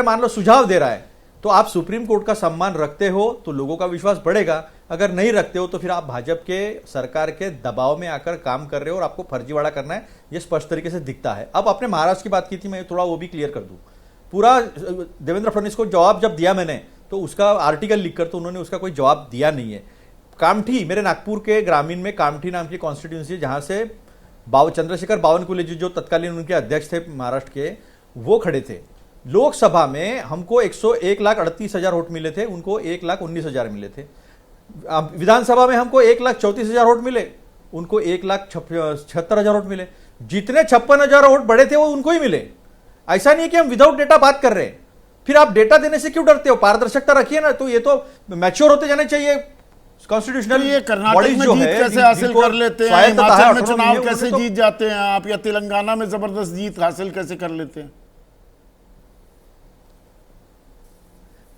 मान लो सुझाव दे रहा है, तो आप सुप्रीम कोर्ट का सम्मान रखते हो तो लोगों का विश्वास बढ़ेगा। अगर नहीं रखते हो तो फिर आप भाजपा के सरकार के दबाव में आकर काम कर रहे हो और आपको फर्जीवाड़ा करना है, यह स्पष्ट तरीके से दिखता है। अब आपने महाराष्ट्र की बात की थी, मैं थोड़ा वो भी क्लियर कर दूं। पूरा देवेंद्र फडणवीस को जवाब जब दिया मैंने तो उसका आर्टिकल लिखकर तो उन्होंने उसका कोई जवाब दिया नहीं है। कामठी, मेरे नागपुर के ग्रामीण में कामठी नाम की कॉन्स्टिट्यूंसी, जहां से चंद्रशेखर बावनकुले जी जो तत्कालीन उनके अध्यक्ष थे महाराष्ट्र के, वो खड़े थे। लोकसभा में हमको 1,38,000 वोट मिले थे, उनको 1,19,000 मिले थे। विधानसभा में हमको 1,34,000 वोट मिले, उनको 1,76,000 वोट मिले। जितने 56,000 वोट बढ़े थे वो उनको ही मिले। ऐसा नहीं है कि हम विदाउट डेटा बात कर रहे हैं। फिर आप डेटा देने से क्यों डरते हो? पारदर्शिता रखिए ना। तो ये तो मैच्योर होते जाने चाहिए। कॉन्स्टिट्यूशनल ये कर्नाटक में जीत कैसे हासिल कर लेते हैं, हिमाचल में चुनाव कैसे जीत जाते हैं आप, या तेलंगाना में जबरदस्त जीत हासिल कैसे कर लेते हैं?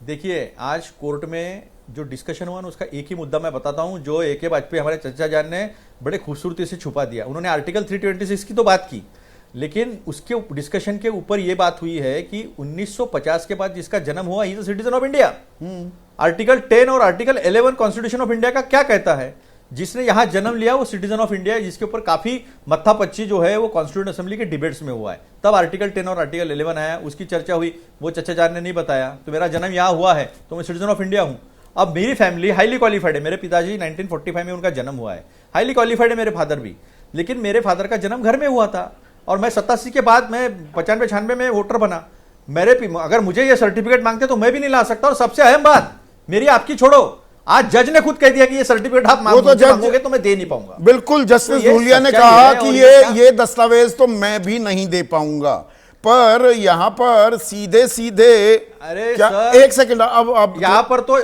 देखिए, आज कोर्ट में जो डिस्कशन हुआ ना, उसका एक ही मुद्दा मैं बताता हूं, जो ए के वाजपेयी हमारे चचा जान ने बड़े खूबसूरती से छुपा दिया। उन्होंने आर्टिकल 326 की तो बात की, लेकिन उसके डिस्कशन के ऊपर यह बात हुई है कि 1950 के बाद जिसका जन्म हुआ, he is a citizen of India. Article 10 और आर्टिकल 11 कॉन्स्टिट्यूशन ऑफ इंडिया का क्या कहता है जिसने यहां जन्म लिया वो सिटीजन ऑफ इंडिया है, जिसके ऊपर काफी मत्थापच्ची जो है वो कॉन्स्टिट्यूंट असेंबली के डिबेट्स में हुआ है। तब आर्टिकल 10 और आर्टिकल 11 आया, उसकी चर्चा हुई, वो चचा जान ने नहीं बताया, तो मेरा जन्म यहाँ हुआ है तो मैं सिटीजन ऑफ इंडिया हूं। अब मेरी फैमिली हाईली क्वालिफाइड है, मेरे पिताजी 1945 में उनका जन्म हुआ है, हाईली क्वालिफाइड है मेरे फादर भी, लेकिन मेरे फादर का जन्म घर में हुआ था और मैं 87 के बाद मैं 95-96 में वोटर बना। अगर मुझे ये सर्टिफिकेट मांगते तो मैं भी नहीं ला सकता। और सबसे अहम बात मेरी आपकी छोड़ो, आज जज ने खुद कह दिया कि ये सर्टिफिकेट आप मांगोगे तो मैं दे नहीं पाऊंगा। बिल्कुल, जस्टिस तो धूलिया ने कहा कि ये दस्तावेज तो मैं भी नहीं दे पाऊंगा, पर यहां पर सीधे सीधे अरे क्या, सर, एक सेकंड, अब यहां पर तो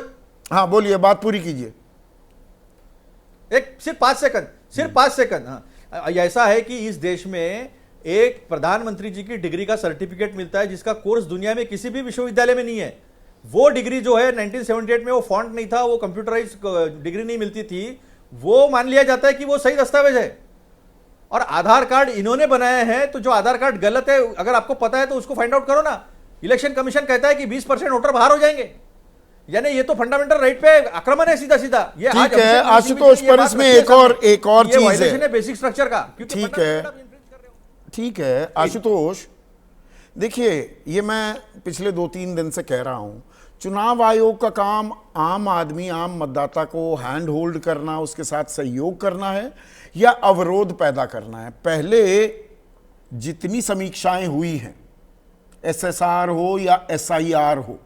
हाँ बोलिए, बात पूरी कीजिए। सिर्फ 5 सेकंड। हाँ, ऐसा है कि इस देश में एक प्रधानमंत्री जी की डिग्री का सर्टिफिकेट मिलता है जिसका कोर्स दुनिया में किसी भी विश्वविद्यालय में नहीं है। वो डिग्री जो है 1978 में वो फॉन्ट नहीं था, वो कंप्यूटराइज डिग्री नहीं मिलती थी, वो मान लिया जाता है कि वो सही दस्तावेज है। और आधार कार्ड इन्होंने बनाया है, तो जो आधार कार्ड गलत है अगर आपको पता है तो उसको फाइंड आउट करो ना। इलेक्शन कमीशन कहता है कि 20% वोटर बाहर हो जाएंगे, यानी ये तो फंडामेंटल राइट पे आक्रमण है सीधा सीधा। ये ठीक है आशुतोष, पर इसमें एक और चीज है बेसिक स्ट्रक्चर का। ठीक है आशुतोष, देखिए ये मैं पिछले 2-3 दिन से कह रहा हूं, चुनाव आयोग का काम आम आदमी, आम मतदाता को हैंड होल्ड करना, उसके साथ सहयोग करना है या अवरोध पैदा करना है। पहले जितनी समीक्षाएं हुई हैं, SSR हो या SIR हो,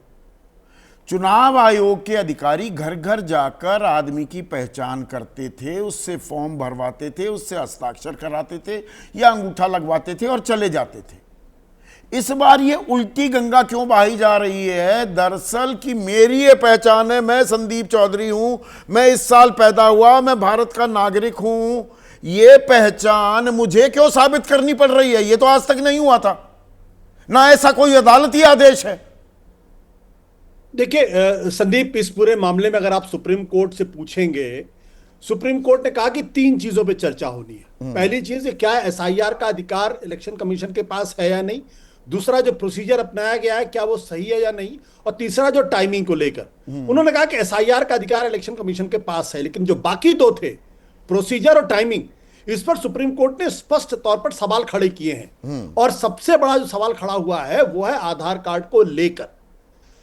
चुनाव आयोग के अधिकारी घर घर जाकर आदमी की पहचान करते थे, उससे फॉर्म भरवाते थे, उससे हस्ताक्षर कराते थे या अंगूठा लगवाते थे और चले जाते थे। इस बार ये उल्टी गंगा क्यों बहाई जा रही है? दरअसल कि मेरी ये पहचान है, मैं संदीप चौधरी हूं, मैं इस साल पैदा हुआ, मैं भारत का नागरिक हूं, ये पहचान मुझे क्यों साबित करनी पड़ रही है? ये तो आज तक नहीं हुआ था, ना ऐसा कोई अदालती आदेश है। देखिए संदीप, इस पूरे मामले में अगर आप सुप्रीम कोर्ट से पूछेंगे, सुप्रीम कोर्ट ने कहा कि 3 चीजों पे चर्चा होनी है। पहली चीज है क्या SIR का अधिकार इलेक्शन कमीशन के पास है या नहीं, दूसरा जो प्रोसीजर अपनाया गया है क्या वो सही है या नहीं, और तीसरा जो टाइमिंग को लेकर। उन्होंने कहा कि SIR का अधिकार इलेक्शन कमीशन के पास है, लेकिन जो बाकी 2 थे, प्रोसीजर और टाइमिंग, इस पर सुप्रीम कोर्ट ने स्पष्ट तौर पर सवाल खड़े किए हैं। और सबसे बड़ा जो सवाल खड़ा हुआ है वो है आधार कार्ड को लेकर।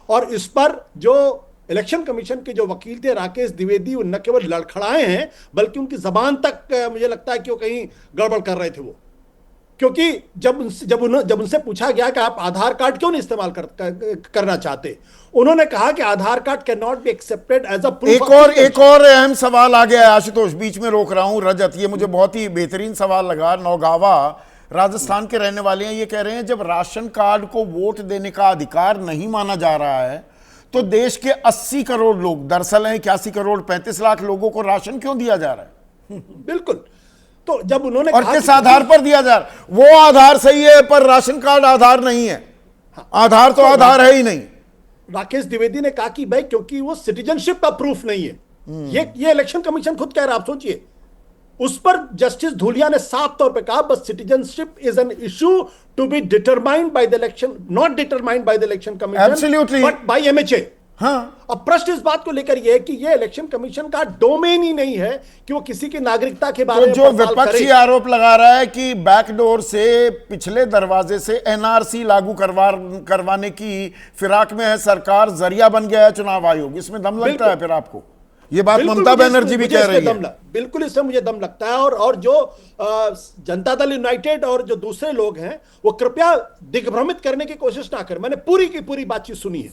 और इस पर जो इलेक्शन कमीशन के जो वकील थे राकेश द्विवेदी, न केवल लड़खड़ाए हैं बल्कि उनकी जबान तक मुझे लगता है कि वो कहीं गड़बड़ कर रहे थे वो, क्योंकि जब उनसे पूछा गया कि आप आधार कार्ड क्यों नहीं इस्तेमाल करना चाहते, उन्होंने कहा कि Aadhaar card can not be accepted as a proof. एक और अहम सवाल आ गया है आशुतोष, बीच में रोक रहा हूं रजत, ये मुझे बहुत ही बेहतरीन सवाल लगा। नौगावा राजस्थान के रहने वाले हैं, ये कह रहे हैं जब राशन कार्ड को वोट देने का अधिकार नहीं माना जा रहा है तो देश के 80 करोड़ लोग, दरअसल है 81 करोड़ 35 लाख लोगों को राशन क्यों दिया जा रहा है? बिल्कुल, तो जब उन्होंने और किस आधार पर दिया जा रहा है? वो आधार सही है पर राशन कार्ड आधार नहीं है। आधार तो आधार है ही नहीं। राकेश द्विवेदी ने कहा कि भाई क्योंकि वो सिटीजनशिप का प्रूफ नहीं है। ये इलेक्शन कमीशन खुद कह रहा है, आप सोचिए। उस पर जस्टिस धूलिया ने साफ तौर पे कहा बस citizenship is an issue to be determined by the election, not determined by the election commission but by MHA। हाँ, अब प्रश्न इस बात को लेकर यह है कि यह इलेक्शन कमीशन का डोमेन ही नहीं है कि वो किसी की नागरिकता के बारे में जो विपक्ष ये आरोप लगा रहा है कि बैकडोर से, पिछले दरवाजे से NRC लागू करवाने की फिराक में है सरकार, जरिया बन गया है चुनाव आयोग, इसमें दम लगता है फिर आपको? ये बात ममता बनर्जी भी कह रही है। बिल्कुल इसमें मुझे दम लगता है। और जो जनता दल यूनाइटेड और जो दूसरे लोग हैं वो कृपया दिग्भ्रमित करने की कोशिश ना करें। मैंने पूरी की पूरी बातचीत सुनी है,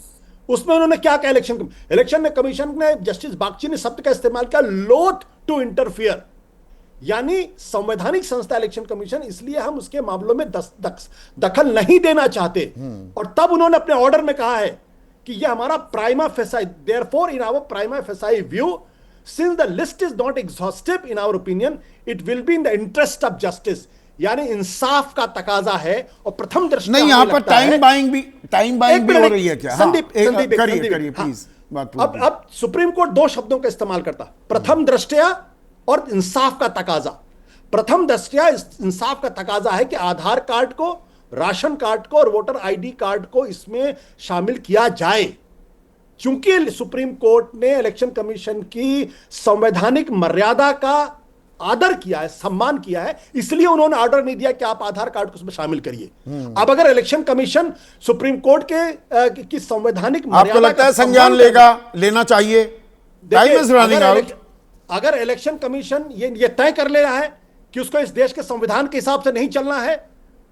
उसमें उन्होंने क्या कहा, इलेक्शन कमीशन ने, जस्टिस बागची ने शब्द का इस्तेमाल किया लोथ टू इंटरफियर, यानी संवैधानिक संस्था इलेक्शन कमीशन, इसलिए हम उसके मामलों में दखल नहीं देना चाहते। और तब उन्होंने अपने ऑर्डर में कहा है कि यह हमारा prima facie, therefore in our prima facie view, since the list is not exhaustive in our opinion, it will be in the interest of justice, यानी इंसाफ का तकाजा है। और प्रथम दृष्टया नहीं, यहां पर टाइम बाइंग भी हो रही है क्या? संदीप, करिए प्लीज बात। अब सुप्रीम कोर्ट 2 शब्दों का इस्तेमाल करता, प्रथम दृष्टया और इंसाफ का तकाजा। प्रथम दृष्टया इंसाफ का तकाजा है कि आधार कार्ड को, राशन कार्ड को और वोटर ID कार्ड को इसमें शामिल किया जाए। चूंकि सुप्रीम कोर्ट ने इलेक्शन कमीशन की संवैधानिक मर्यादा का आदर किया है, सम्मान किया है, इसलिए उन्होंने ऑर्डर नहीं दिया कि आप आधार कार्ड को उसमें शामिल करिए। अब अगर इलेक्शन कमीशन सुप्रीम कोर्ट की संवैधानिक आपको लगता है संज्ञान लेना चाहिए? Time is running out. अगर इलेक्शन कमीशन ये तय कर ले रहा है कि उसको इस देश के संविधान के हिसाब से नहीं चलना है,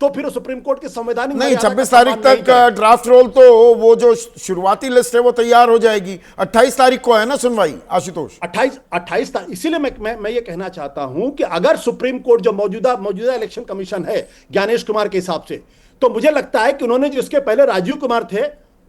तो फिर सुप्रीम कोर्ट के संवैधानिक नहीं, 26 तारीख तक ड्राफ्ट रोल तो वो जो शुरुआती लिस्ट है वो तैयार हो जाएगी। 28 तारीख को है ना सुनवाई आशुतोष? 28 तारीख। इसीलिए मैं ये कहना चाहता हूं कि अगर सुप्रीम कोर्ट जो मौजूदा इलेक्शन कमीशन है ज्ञानेश कुमार के हिसाब से, तो मुझे लगता है कि उन्होंने जिसके पहले राजीव कुमार थे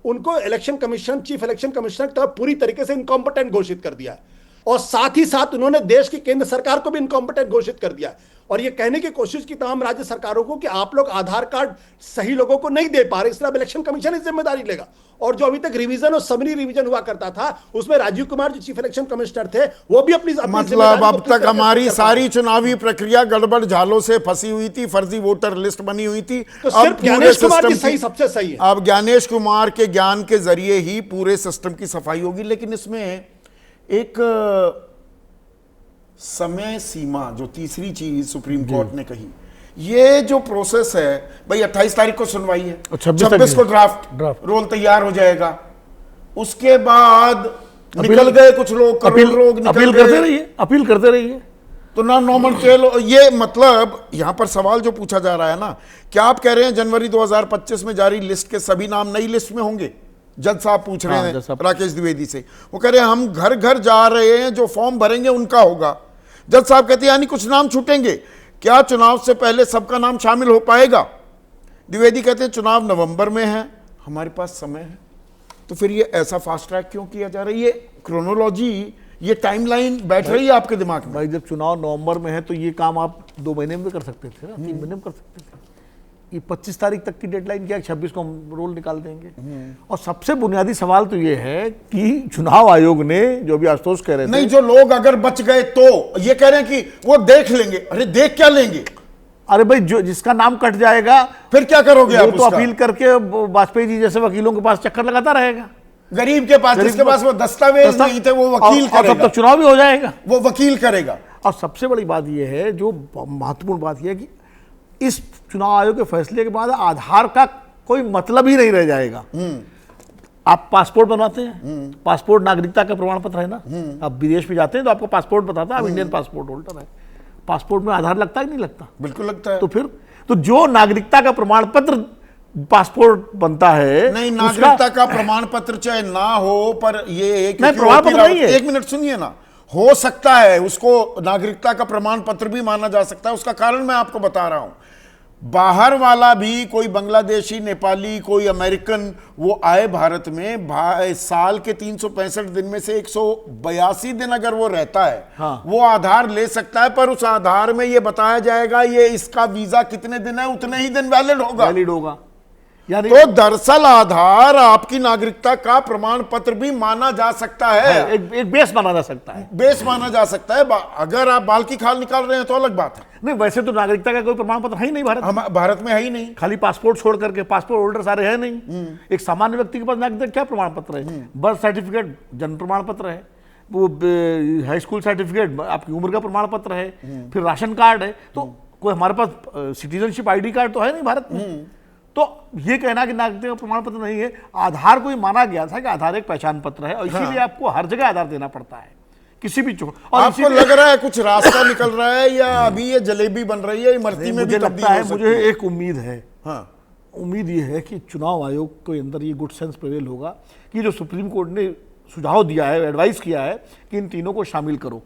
उनको election commission, chief election commissioner की तरफ पूरी तरीके से इनकॉम्पिटेंट घोषित कर दिया है, और साथ ही साथ उन्होंने देश की केंद्र सरकार को भी इनकॉम्पिटेंट घोषित कर दिया है, और यह कहने की कोशिश की तमाम राज्य सरकारों को कि आप लोग आधार कार्ड सही लोगों को नहीं दे पा रहे, इसलिए अब इलेक्शन कमीशन इस जिम्मेदारी लेगा। और जो अभी तक रिवीजन और समरी रिवीजन हुआ करता था उसमें राजीव कुमार जो चीफ इलेक्शन कमिश्नर थे वो भी अपनी मतलब अब तक हमारी सारी चुनावी प्रक्रिया गड़बड़ झालों से फंसी हुई थी, फर्जी वोटर लिस्ट बनी हुई थी। तो सिर्फ ज्ञानेश कुमार की सही सबसे सही है। अब ज्ञानेश कुमार के ज्ञान के जरिए ही पूरे सिस्टम की सफाई होगी। लेकिन इसमें एक समय सीमा, जो तीसरी चीज सुप्रीम कोर्ट ने कही, ये जो प्रोसेस है भाई, 28 तारीख को सुनवाई है, 26 को ड्राफ्ट रोल तैयार हो जाएगा, उसके बाद निकल गए कुछ लोग, करोड़ लोग अपील करते रहिए तो ना नॉर्मल ट्रेल। ये मतलब यहां पर सवाल जो पूछा जा रहा है ना, क्या आप कह रहे हैं जनवरी 2025 में जारी लिस्ट के सभी नाम नई लिस्ट में होंगे? जज साहब पूछ रहे हैं राकेश द्विवेदी से, वो कह रहे हैं हम घर घर जा रहे हैं, जो फॉर्म भरेंगे उनका होगा। जज साहब कहते हैं यानी कुछ नाम छूटेंगे, क्या चुनाव से पहले सबका नाम शामिल हो पाएगा? द्विवेदी कहते हैं चुनाव नवंबर में है, हमारे पास समय है। तो फिर ये ऐसा फास्ट ट्रैक क्यों किया जा रहा है? ये क्रोनोलॉजी, ये टाइमलाइन बैठ रही है आपके दिमाग में? भाई जब चुनाव नवंबर में है तो ये काम आप 2 महीने में कर सकते थे ना, 3 महीने में कर सकते थे। ये 25 तारीख तक की डेडलाइन क्या, 26 को हम रोल निकाल देंगे। और सबसे बुनियादी सवाल तो ये है कि चुनाव आयोग ने, जो भी आशुतोष कह रहे थे, नहीं, जो लोग अगर बच गए तो ये कह रहे हैं कि वो देख लेंगे। अरे देख क्या लेंगे? अरे भाई जो जिसका नाम कट जाएगा फिर क्या करोगे आप? तो अपील करके वाजपेयी जी जैसे वकीलों के पास चक्कर लगाता रहेगा। गरीब के पास, जिसके पास वो दस्तावेज नहीं थे, वो वकील करेगा। तब तक चुनाव भी हो जाएगा, वो वकील करेगा। और सबसे बड़ी बात यह है, जो महत्वपूर्ण बात यह है कि इस चुनाव आयोग के फैसले के बाद आधार का कोई मतलब ही नहीं रह जाएगा। आप पासपोर्ट बनवाते हैं, पासपोर्ट नागरिकता का प्रमाण पत्र है ना, आप विदेश में जाते हैं तो आपको पासपोर्ट बताता है आप इंडियन पासपोर्ट होल्डर है। पासपोर्ट में आधार लगता है कि नहीं लगता? बिल्कुल लगता है। तो फिर तो जो नागरिकता का प्रमाण पत्र पासपोर्ट बनता है, नहीं, नागरिकता का प्रमाण पत्र चाहे ना हो, पर ये प्रमाण पत्र नहीं है। 1 मिनट सुनिए ना, हो सकता है उसको नागरिकता का प्रमाण पत्र भी माना जा सकता है। उसका कारण मैं आपको बता रहा हूं। बाहर वाला भी, कोई बांग्लादेशी, नेपाली, कोई अमेरिकन, वो आए भारत में, साल के 365 दिन में से 182 दिन अगर वो रहता है, हाँ। वो आधार ले सकता है, पर उस आधार में ये बताया जाएगा ये इसका वीजा कितने दिन है, उतने ही दिन वैलिड होगा। यानी तो दरअसल आधार आपकी नागरिकता का प्रमाण पत्र भी माना जा सकता है, एक बेस माना जा सकता है, बेस माना जा सकता है। अगर आप बाल की खाल निकाल रहे हैं तो अलग बात है। नहीं, वैसे तो नागरिकता का कोई प्रमाण पत्र है ही नहीं भारत में है ही नहीं। खाली पासपोर्ट छोड़ करके, पासपोर्ट होल्डर सारे है नहीं। एक सामान्य व्यक्ति के पास नागरिकता क्या प्रमाण पत्र है? बर्थ सर्टिफिकेट, जन्म प्रमाण पत्र है, वो हाई स्कूल सर्टिफिकेट, आपकी उम्र का प्रमाण पत्र है, फिर राशन कार्ड है। तो कोई हमारे पास सिटीजनशिप ID कार्ड तो है नहीं भारत में। तो ये कहना कि नागरिकता का प्रमाण पत्र नहीं है, आधार को ही माना गया था कि आधार एक पहचान पत्र है, और इसीलिए आपको हर जगह आधार देना पड़ता है, किसी भी और आपको लग रहा है कुछ रास्ता निकल रहा है, या अभी ये जलेबी बन रही है, इमरती में भी लगता है? मुझे एक उम्मीद है, हाँ, उम्मीद ये है कि चुनाव आयोग के अंदर ये गुड सेंस प्रिवेल होगा कि जो सुप्रीम कोर्ट ने सुझाव दिया है, एडवाइस किया है कि इन तीनों को शामिल करो।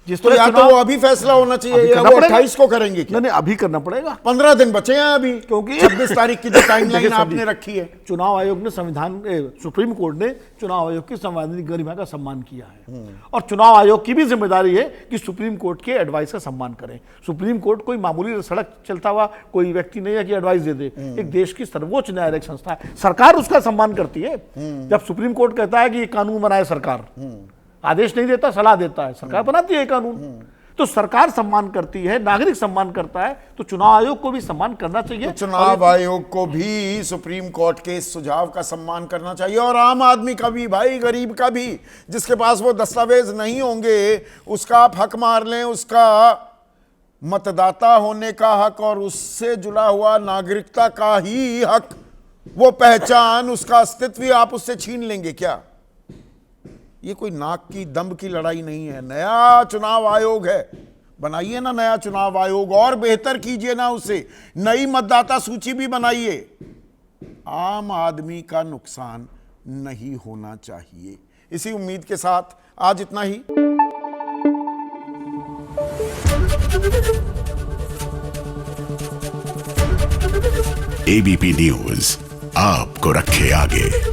जिस तो या तो वो अभी फैसला होना चाहिए, या वो 28 को करेंगे क्या? नहीं, अभी करना पड़ेगा। 15 दिन बचे हैं अभी, क्योंकि 26 तारीख की जो टाइमलाइन आपने रखी है। चुनाव आयोग ने सुप्रीम कोर्ट ने चुनाव आयोग की संवैधानिक गरिमा का सम्मान किया है, और चुनाव आयोग की भी जिम्मेदारी है कि सुप्रीम कोर्ट के एडवाइस का सम्मान करें। सुप्रीम कोर्ट कोई मामूली सड़क चलता हुआ कोई व्यक्ति नहीं है कि एडवाइस दे दे। एक देश की सर्वोच्च न्यायालयिक संस्था है, सरकार उसका सम्मान करती है। जब सुप्रीम कोर्ट कहता है कि ये कानून बनाए, सरकार आदेश नहीं देता, सलाह देता है, सरकार बनाती है कानून। तो सरकार सम्मान करती है, नागरिक सम्मान करता है, तो चुनाव आयोग को भी सम्मान करना चाहिए। तो चुनाव आयोग को भी सुप्रीम कोर्ट के इस सुझाव का सम्मान करना चाहिए, और आम आदमी का भी, भाई गरीब का भी, जिसके पास वो दस्तावेज नहीं होंगे, उसका आप हक मार लें, उसका मतदाता होने का हक और उससे जुड़ा हुआ नागरिकता का ही हक, वो पहचान, उसका अस्तित्व आप उससे छीन लेंगे क्या? ये कोई नाक की दम की लड़ाई नहीं है। नया चुनाव आयोग है, बनाइए ना नया चुनाव आयोग, और बेहतर कीजिए ना उसे, नई मतदाता सूची भी बनाइए। आम आदमी का नुकसान नहीं होना चाहिए। इसी उम्मीद के साथ आज इतना ही। एबीपी न्यूज आपको रखे आगे।